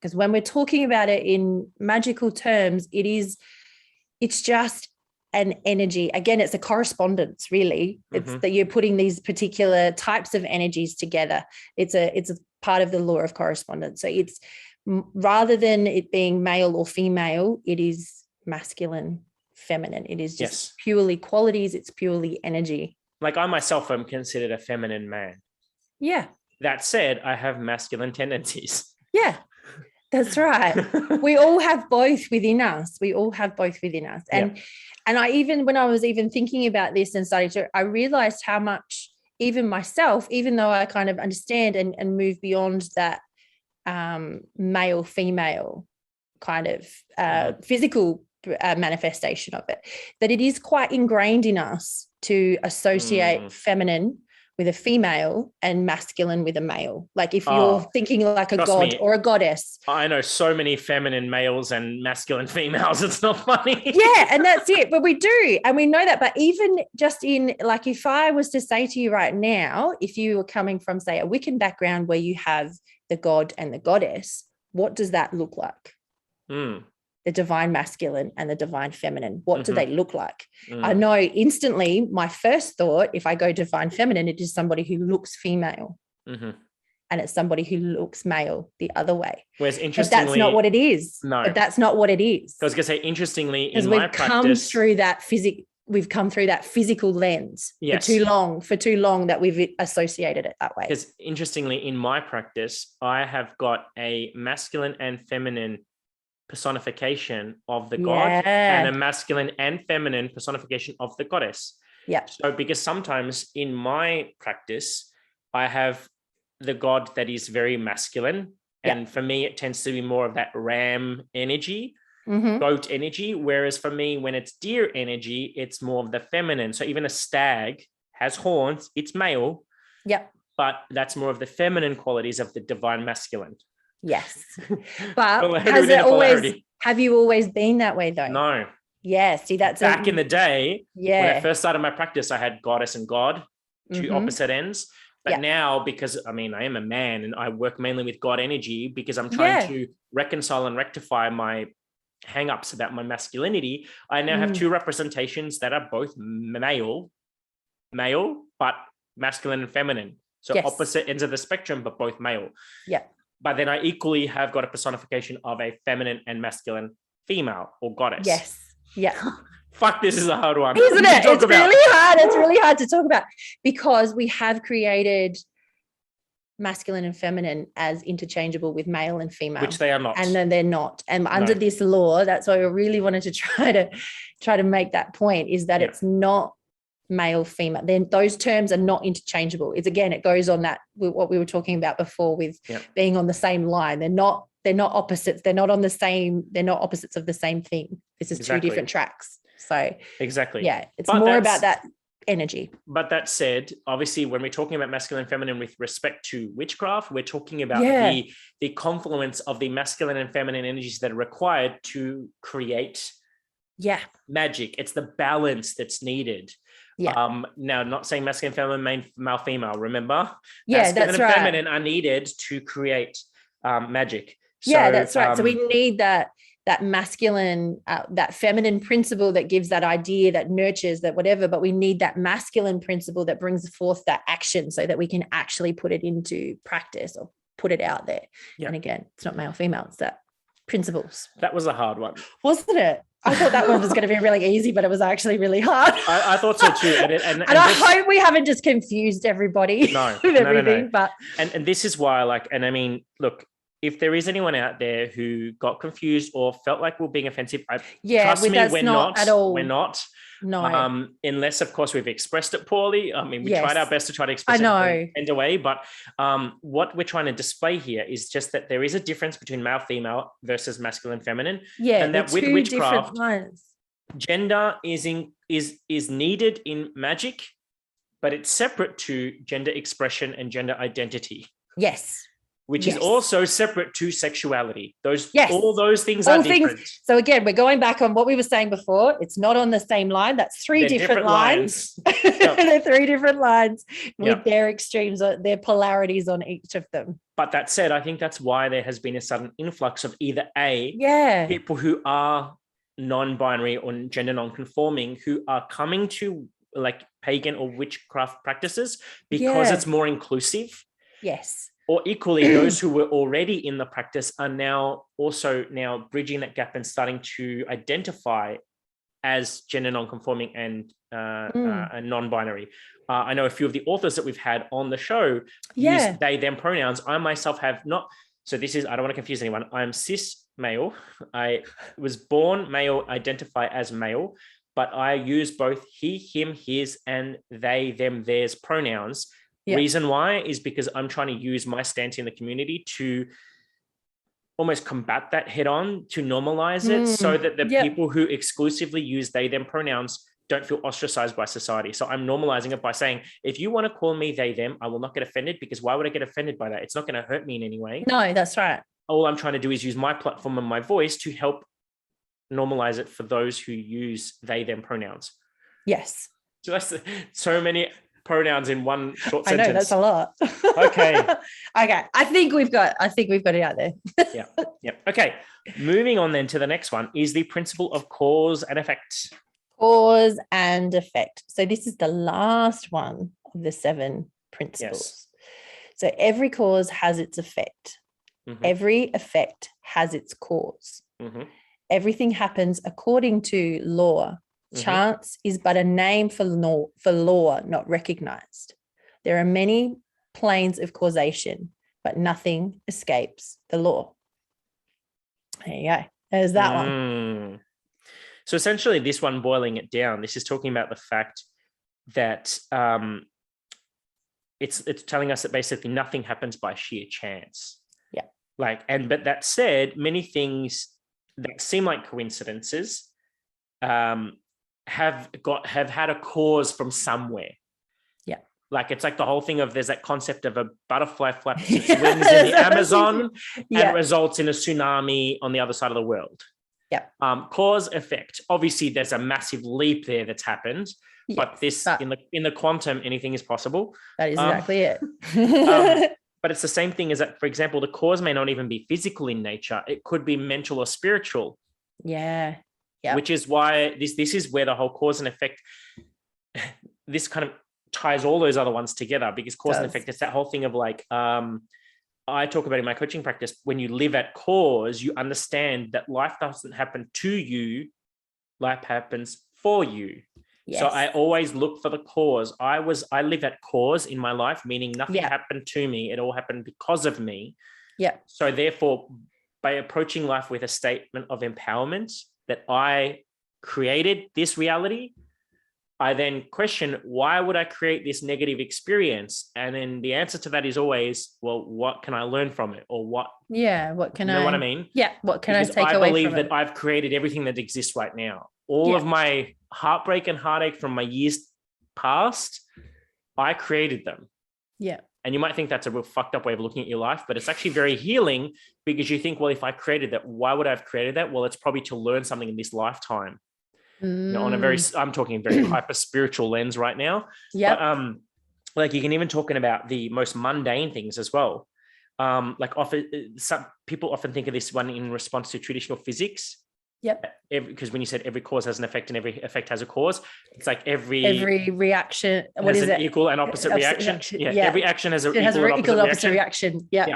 Because when we're talking about it in magical terms, it's just an energy. Again, it's a correspondence, really. It's that you're putting these particular types of energies together. It's a part of the law of correspondence. So it's rather than it being male or female, it is masculine, feminine. It is just purely qualities. It's purely energy. Like I myself am considered a feminine man. Yeah. That said, I have masculine tendencies. Yeah, that's right. We all have both within us. And I when I was thinking about this and I realized how much even myself, even though I kind of understand and move beyond that male, female kind of physical manifestation of it, that it is quite ingrained in us to associate feminine with a female and masculine with a male. Like if you're Oh, thinking like a trust god me. or a goddess. I know so many feminine males and masculine females. It's not funny. Yeah, and that's it. But we do, and we know that. But even just in, like, if I was to say to you right now, if you were coming from, say, a Wiccan background where you have the god and the goddess, what does that look like? The divine masculine and the divine feminine. What do they look like? I know instantly my first thought, if I go divine feminine, it is somebody who looks female. And it's somebody who looks male the other way. Whereas interestingly, but that's not what it is. No, but that's not what it is. I was going to say, interestingly, in my my practice, we've come through that physical lens for too long that we've associated it that way. Because interestingly, in my practice, I have got a masculine and feminine personification of the god and a masculine and feminine personification of the goddess. Yeah. So because sometimes in my practice, I have the god that is very masculine. And for me, it tends to be more of that ram energy, goat energy. Whereas for me, when it's deer energy, it's more of the feminine. So even a stag has horns, it's male. Yep. But that's more of the feminine qualities of the divine masculine. Yes. But have you always been that way though? No. Yeah. See, that's back in the day, when I first started my practice, I had goddess and god, two opposite ends. But now, because I am a man and I work mainly with God energy because I'm trying to reconcile and rectify my hang-ups about my masculinity, I now have two representations that are both male, but masculine and feminine. So opposite ends of the spectrum, but both male. Yeah. But then I equally have got a personification of a feminine and masculine female or goddess. Yes. Yeah. Fuck, this is a hard one. Isn't it? It's really hard. It's really hard to talk about because we have created masculine and feminine as interchangeable with male and female. Which they are not. And then they're not. And under this law, that's why I really wanted to try to make that point, is that it's not male, female. Then those terms are not interchangeable. It goes on that, what we were talking about before with being on the same line. They're not opposites. They're not opposites of the same thing. This is two different tracks. So exactly. Yeah. It's more about that energy. But that said, obviously, when we're talking about masculine and feminine with respect to witchcraft, we're talking about the confluence of the masculine and feminine energies that are required to create magic. It's the balance that's needed. Yeah. Now, not saying masculine, feminine, male, female. Remember, masculine and feminine are needed to create magic. So, that's right. So we need that masculine, that feminine principle that gives that idea, that nurtures, that whatever, but we need that masculine principle that brings forth that action so that we can actually put it into practice or put it out there. Yeah. And again, it's not male, female, it's that principles. That was a hard one. Wasn't it? I thought that one was going to be really easy, but it was actually really hard. I thought so too. And I hope we haven't just confused everybody with everything. No. But and this is why, look, if there is anyone out there who got confused or felt like we're being offensive, trust me, we're not at all. We're not. No. Unless, of course, we've expressed it poorly. we tried our best to try to express it in a way. But what we're trying to display here is just that there is a difference between male, female versus masculine, feminine. Yeah, and that with witchcraft, gender is needed in magic, but it's separate to gender expression and gender identity. Yes. Which is also separate to sexuality. All those things are different. So again, we're going back on what we were saying before. It's not on the same line. That's three different lines. They're three different lines with their extremes, their polarities on each of them. But that said, I think that's why there has been a sudden influx of either people who are non-binary or gender non-conforming who are coming to like pagan or witchcraft practices because it's more inclusive. Yes. Or equally, those who were already in the practice are now bridging that gap and starting to identify as gender non-conforming and non-binary. I know a few of the authors that we've had on the show use they, them pronouns. I myself have not. So I don't want to confuse anyone. I'm cis male. I was born male, identify as male, but I use both he, him, his, and they, them, theirs pronouns. Yeah. Reason why is because I'm trying to use my stance in the community to almost combat that head on, to normalize it so that the people who exclusively use they, them pronouns don't feel ostracized by society. So I'm normalizing it by saying, if you want to call me they, them, I will not get offended, because why would I get offended by that? It's not going to hurt me in any way. No, that's right. All I'm trying to do is use my platform and my voice to help normalize it for those who use they, them pronouns. Yes. Just so many pronouns in one short sentence. I know, that's a lot. Okay. Okay. I think we've got it out there. Yeah. Okay. Moving on then to the next one is the principle of cause and effect. Cause and effect. So this is the last one of the 7 principles. Yes. So every cause has its effect. Mm-hmm. Every effect has its cause. Mm-hmm. Everything happens according to law. Mm-hmm. Chance is but a name for law not recognized. There are many planes of causation, but nothing escapes the law. There you go. There's that one. So essentially this one, boiling it down, this is talking about the fact that it's telling us that basically nothing happens by sheer chance. Yeah. But that said, many things that seem like coincidences have had a cause from somewhere. Yeah. It's like the whole thing of, there's that concept of a butterfly flaps its wings in the Amazon and it results in a tsunami on the other side of the world. Yeah. Cause effect. Obviously, there's a massive leap there that's happened, but in the quantum, anything is possible. That is exactly it. But it's the same thing as that, for example, the cause may not even be physical in nature. It could be mental or spiritual. Yeah. Yeah. Which is why this is where the whole cause and effect, this kind of ties all those other ones together, because cause and effect, it's that whole thing of I talk about in my coaching practice, when you live at cause, you understand that life doesn't happen to you, life happens for you. Yes. So I always look for the cause. I live at cause in my life, meaning nothing happened to me. It all happened because of me. Yeah. So therefore, by approaching life with a statement of empowerment that I created this reality, I then question, why would I create this negative experience? And then the answer to that is always, well, what can I learn from it? Or what? Yeah. What can you know what I mean? Yeah. What can I take away from it? I believe that I've created everything that exists right now. All of my heartbreak and heartache from my years past, I created them. Yeah. And you might think that's a real fucked up way of looking at your life, but it's actually very healing, because you think, well, if I created that, why would I have created that? Well, it's probably to learn something in this lifetime. You know, I'm talking very hyper spiritual lens right now. Yeah. But you can even talking about the most mundane things as well. Some people often think of this one in response to traditional physics. Yep. Because when you said every cause has an effect and every effect has a cause, it's like every reaction has an equal and opposite reaction. Yeah. Every action has an equal and opposite reaction. Yeah.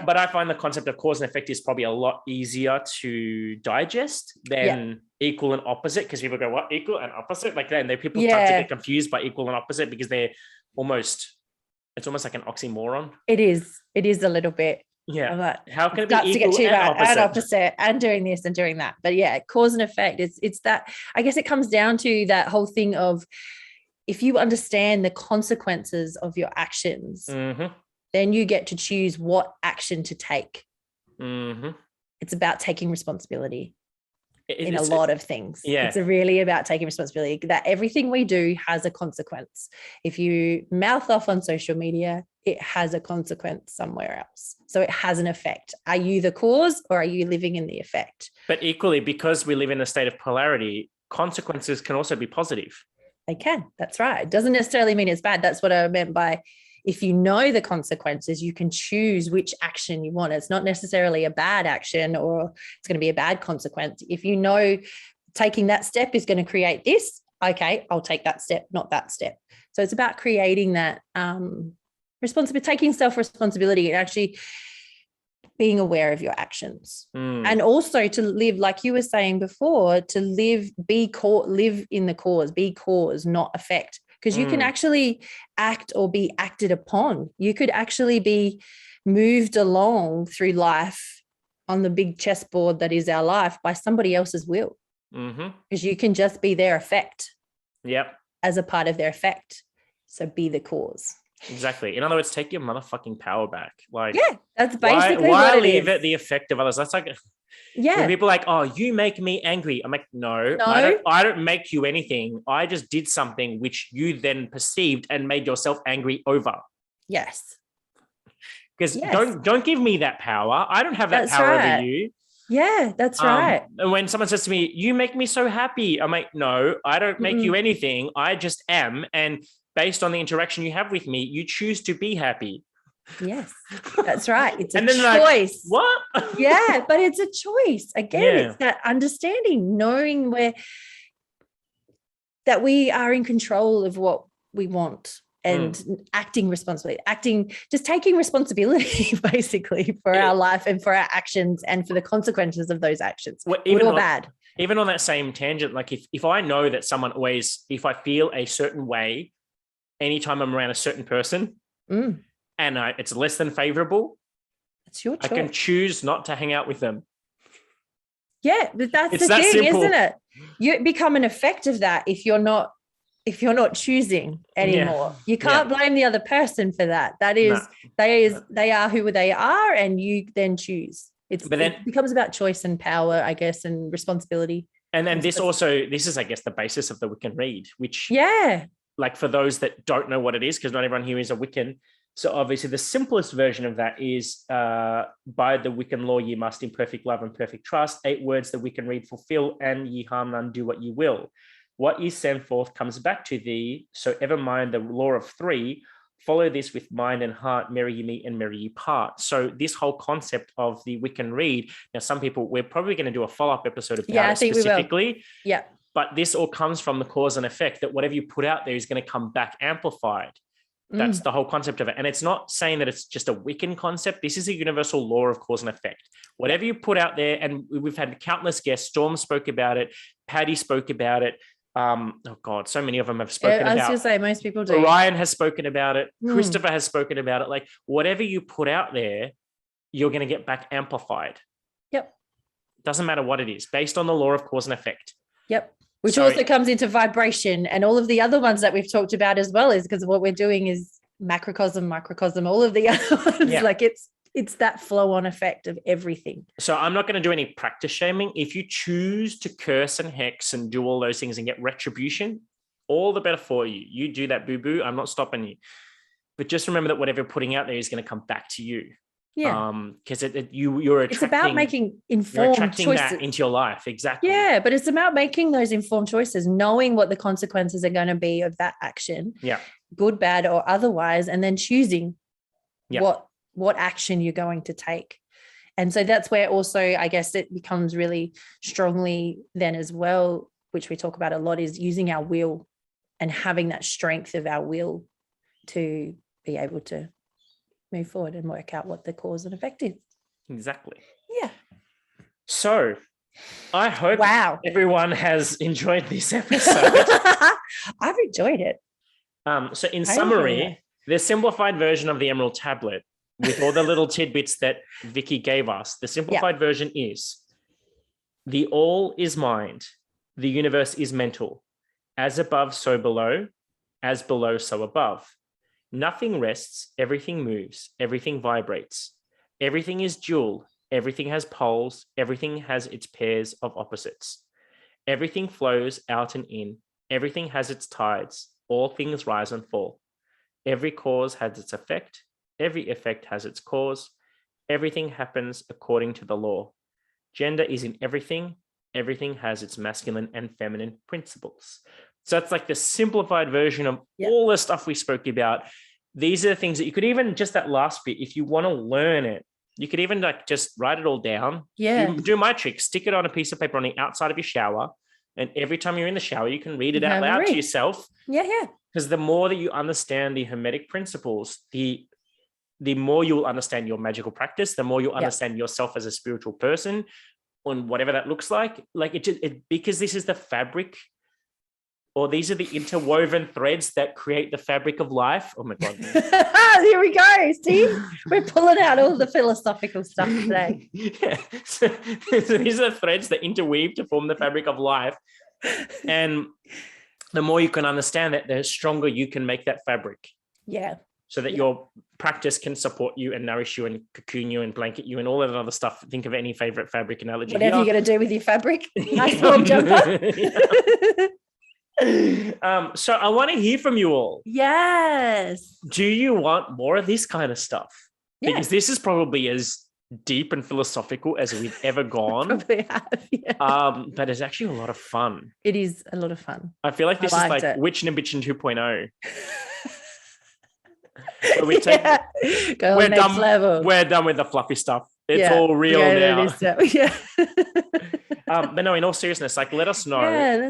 But I find the concept of cause and effect is probably a lot easier to digest than equal and opposite, because people go, what, equal and opposite? People start to get confused by equal and opposite, because it's almost like an oxymoron. It is a little bit. Yeah. How can it be equal and opposite and doing this and doing that? But yeah, cause and effect. It's that, I guess it comes down to that whole thing of, if you understand the consequences of your actions, then you get to choose what action to take. It's about taking responsibility in a lot of things. Yeah. It's really about taking responsibility, that everything we do has a consequence. If you mouth off on social media, it has a consequence somewhere else. So it has an effect. Are you the cause, or are you living in the effect? But equally, because we live in a state of polarity, consequences can also be positive. They can. That's right. It doesn't necessarily mean it's bad. That's what I meant by, if you know the consequences, you can choose which action you want. It's not necessarily a bad action, or it's going to be a bad consequence. If you know taking that step is going to create this, okay, I'll take that step, not that step. So it's about creating that taking self-responsibility and actually being aware of your actions. And also to live, like you were saying before, to live in the cause, be cause, not effect. Because you can actually act or be acted upon. You could actually be moved along through life on the big chessboard that is our life by somebody else's will. Because you can just be their effect. Yep. As a part of their effect. So be the cause. Exactly. In other words, take your motherfucking power back. That's basically why what it leave is. it the effect of others? That's like, Yeah. When people are like, oh, you make me angry. I'm like, no. I don't make you anything. I just did something which you then perceived and made yourself angry over. Yes. Because don't give me that power. I don't have that power over you. Yeah, that's right. And when someone says to me, you make me so happy, I'm like, no, I don't make you anything. I just am. And based on the interaction you have with me, you choose to be happy. Yes, that's right. It's and a then choice. What? Yeah, but it's a choice. Again, it's that understanding, knowing that we are in control of what we want and acting responsibly, just taking responsibility basically for our life and for our actions and for the consequences of those actions, good or bad. Even on that same tangent, like if I know that someone if I feel a certain way anytime I'm around a certain person and it's less than favorable, it's your choice. I can choose not to hang out with them. Yeah, but that's the thing, simple. Isn't it? You become an effect of that if you're not choosing anymore. You can't blame the other person for that. That is, they are who they are, and you then choose. It becomes about choice and power, I guess, and responsibility. And then this is, I guess, the basis of the Wiccan read, which, like for those that don't know what it is, because not everyone here is a Wiccan. So obviously the simplest version of that is by the Wiccan law, ye must in perfect love and perfect trust, 8 words the Wiccan read fulfill, and ye harm none, do what ye will. What ye send forth comes back to thee, so ever mind the law of 3, follow this with mind and heart, merry ye meet and merry ye part. So this whole concept of the Wiccan read, now some people, we're probably going to do a follow-up episode about it specifically. Yeah. But this all comes from the cause and effect, that whatever you put out there is going to come back amplified. That's the whole concept of it. And it's not saying that it's just a Wiccan concept. This is a universal law of cause and effect. Whatever you put out there, and we've had countless guests, Storm spoke about it, Patty spoke about it. Oh God, so many of them have spoken about it. I was going to say, most people do. Ryan has spoken about it. Christopher has spoken about it. Like whatever you put out there, you're going to get back amplified. Yep. Doesn't matter what it is, based on the law of cause and effect. Yep. Which also comes into vibration and all of the other ones that we've talked about as well, is because what we're doing is macrocosm, microcosm, all of the other ones. Yeah. Like it's that flow-on effect of everything. So I'm not going to do any practice shaming. If you choose to curse and hex and do all those things and get retribution, all the better for you. You do that, boo-boo. I'm not stopping you. But just remember that whatever you're putting out there is going to come back to you. Yeah. Because you're attracting. It's about making informed choices that into your life. Exactly. Yeah, but it's about making those informed choices, knowing what the consequences are going to be of that action. Yeah. Good, bad, or otherwise, and then choosing what action you're going to take. And so that's where also, I guess, it becomes really strongly then as well, which we talk about a lot, is using our will and having that strength of our will to be able to move forward and work out what the cause and effect is. Exactly. Yeah. So I hope everyone has enjoyed this episode. I've enjoyed it. So in summary, the simplified version of the Emerald Tablet with all the little tidbits that Vicky gave us, the simplified version is: the all is mind, the universe is mental, as above, so below, as below, so above. Nothing rests, everything moves, everything vibrates. Everything is dual, everything has poles, everything has its pairs of opposites. Everything flows out and in, everything has its tides, all things rise and fall. Every cause has its effect, every effect has its cause. Everything happens according to the law. Gender is in everything, everything has its masculine and feminine principles. So that's like the simplified version of all the stuff we spoke about. These are the things that you could even, just that last bit, if you want to learn it, you could even like just write it all down. Yeah. Do my trick, stick it on a piece of paper on the outside of your shower. And every time you're in the shower, you can read it out loud to yourself. Yeah, yeah. Because the more that you understand the Hermetic principles, the more you'll understand your magical practice, the more you'll understand yourself as a spiritual person, and whatever that looks like. Like because this is the fabric, or these are the interwoven threads that create the fabric of life. Oh my God. Here we go. See, we're pulling out all the philosophical stuff today. Yeah. So these are the threads that interweave to form the fabric of life. And the more you can understand that, the stronger you can make that fabric. Yeah. so that your practice can support you and nourish you and cocoon you and blanket you and all that other stuff. Think of any favorite fabric analogy. Whatever you're going to do with your fabric. Nice warm jumper. So I want to hear from you all. Yes. Do you want more of this kind of stuff? Yeah. Because this is probably as deep and philosophical as we've ever gone. Probably have, yeah. But it's actually a lot of fun. It is a lot of fun. I feel like this is like Witchin and Bitchin 2.0. We take, go we're next done, level. We're done with the fluffy stuff. It's all real now. But no, in all seriousness, like let us know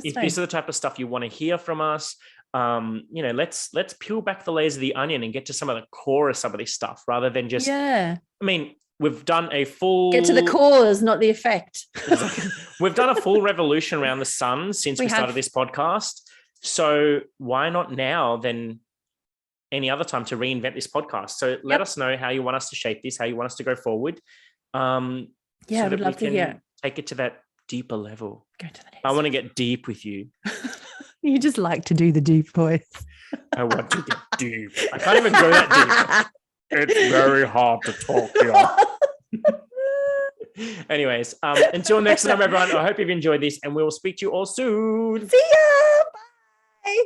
if this is the type of stuff you want to hear from us. Let's peel back the layers of the onion and get to some of the core of some of this stuff rather than just I mean, we've done a full get to the cause, not the effect. We've done a full revolution around the sun since we started this podcast. So why not now than any other time to reinvent this podcast? So let us know how you want us to shape this, how you want us to go forward. I would love to hear. Take it to that deeper level. Go to the next I want to get deep with you. You just like to do the deep voice. I want to get deep. I can't even go that deep. It's very hard to talk here. Anyways, until next time, everyone, I hope you've enjoyed this and we will speak to you all soon. See ya. Bye.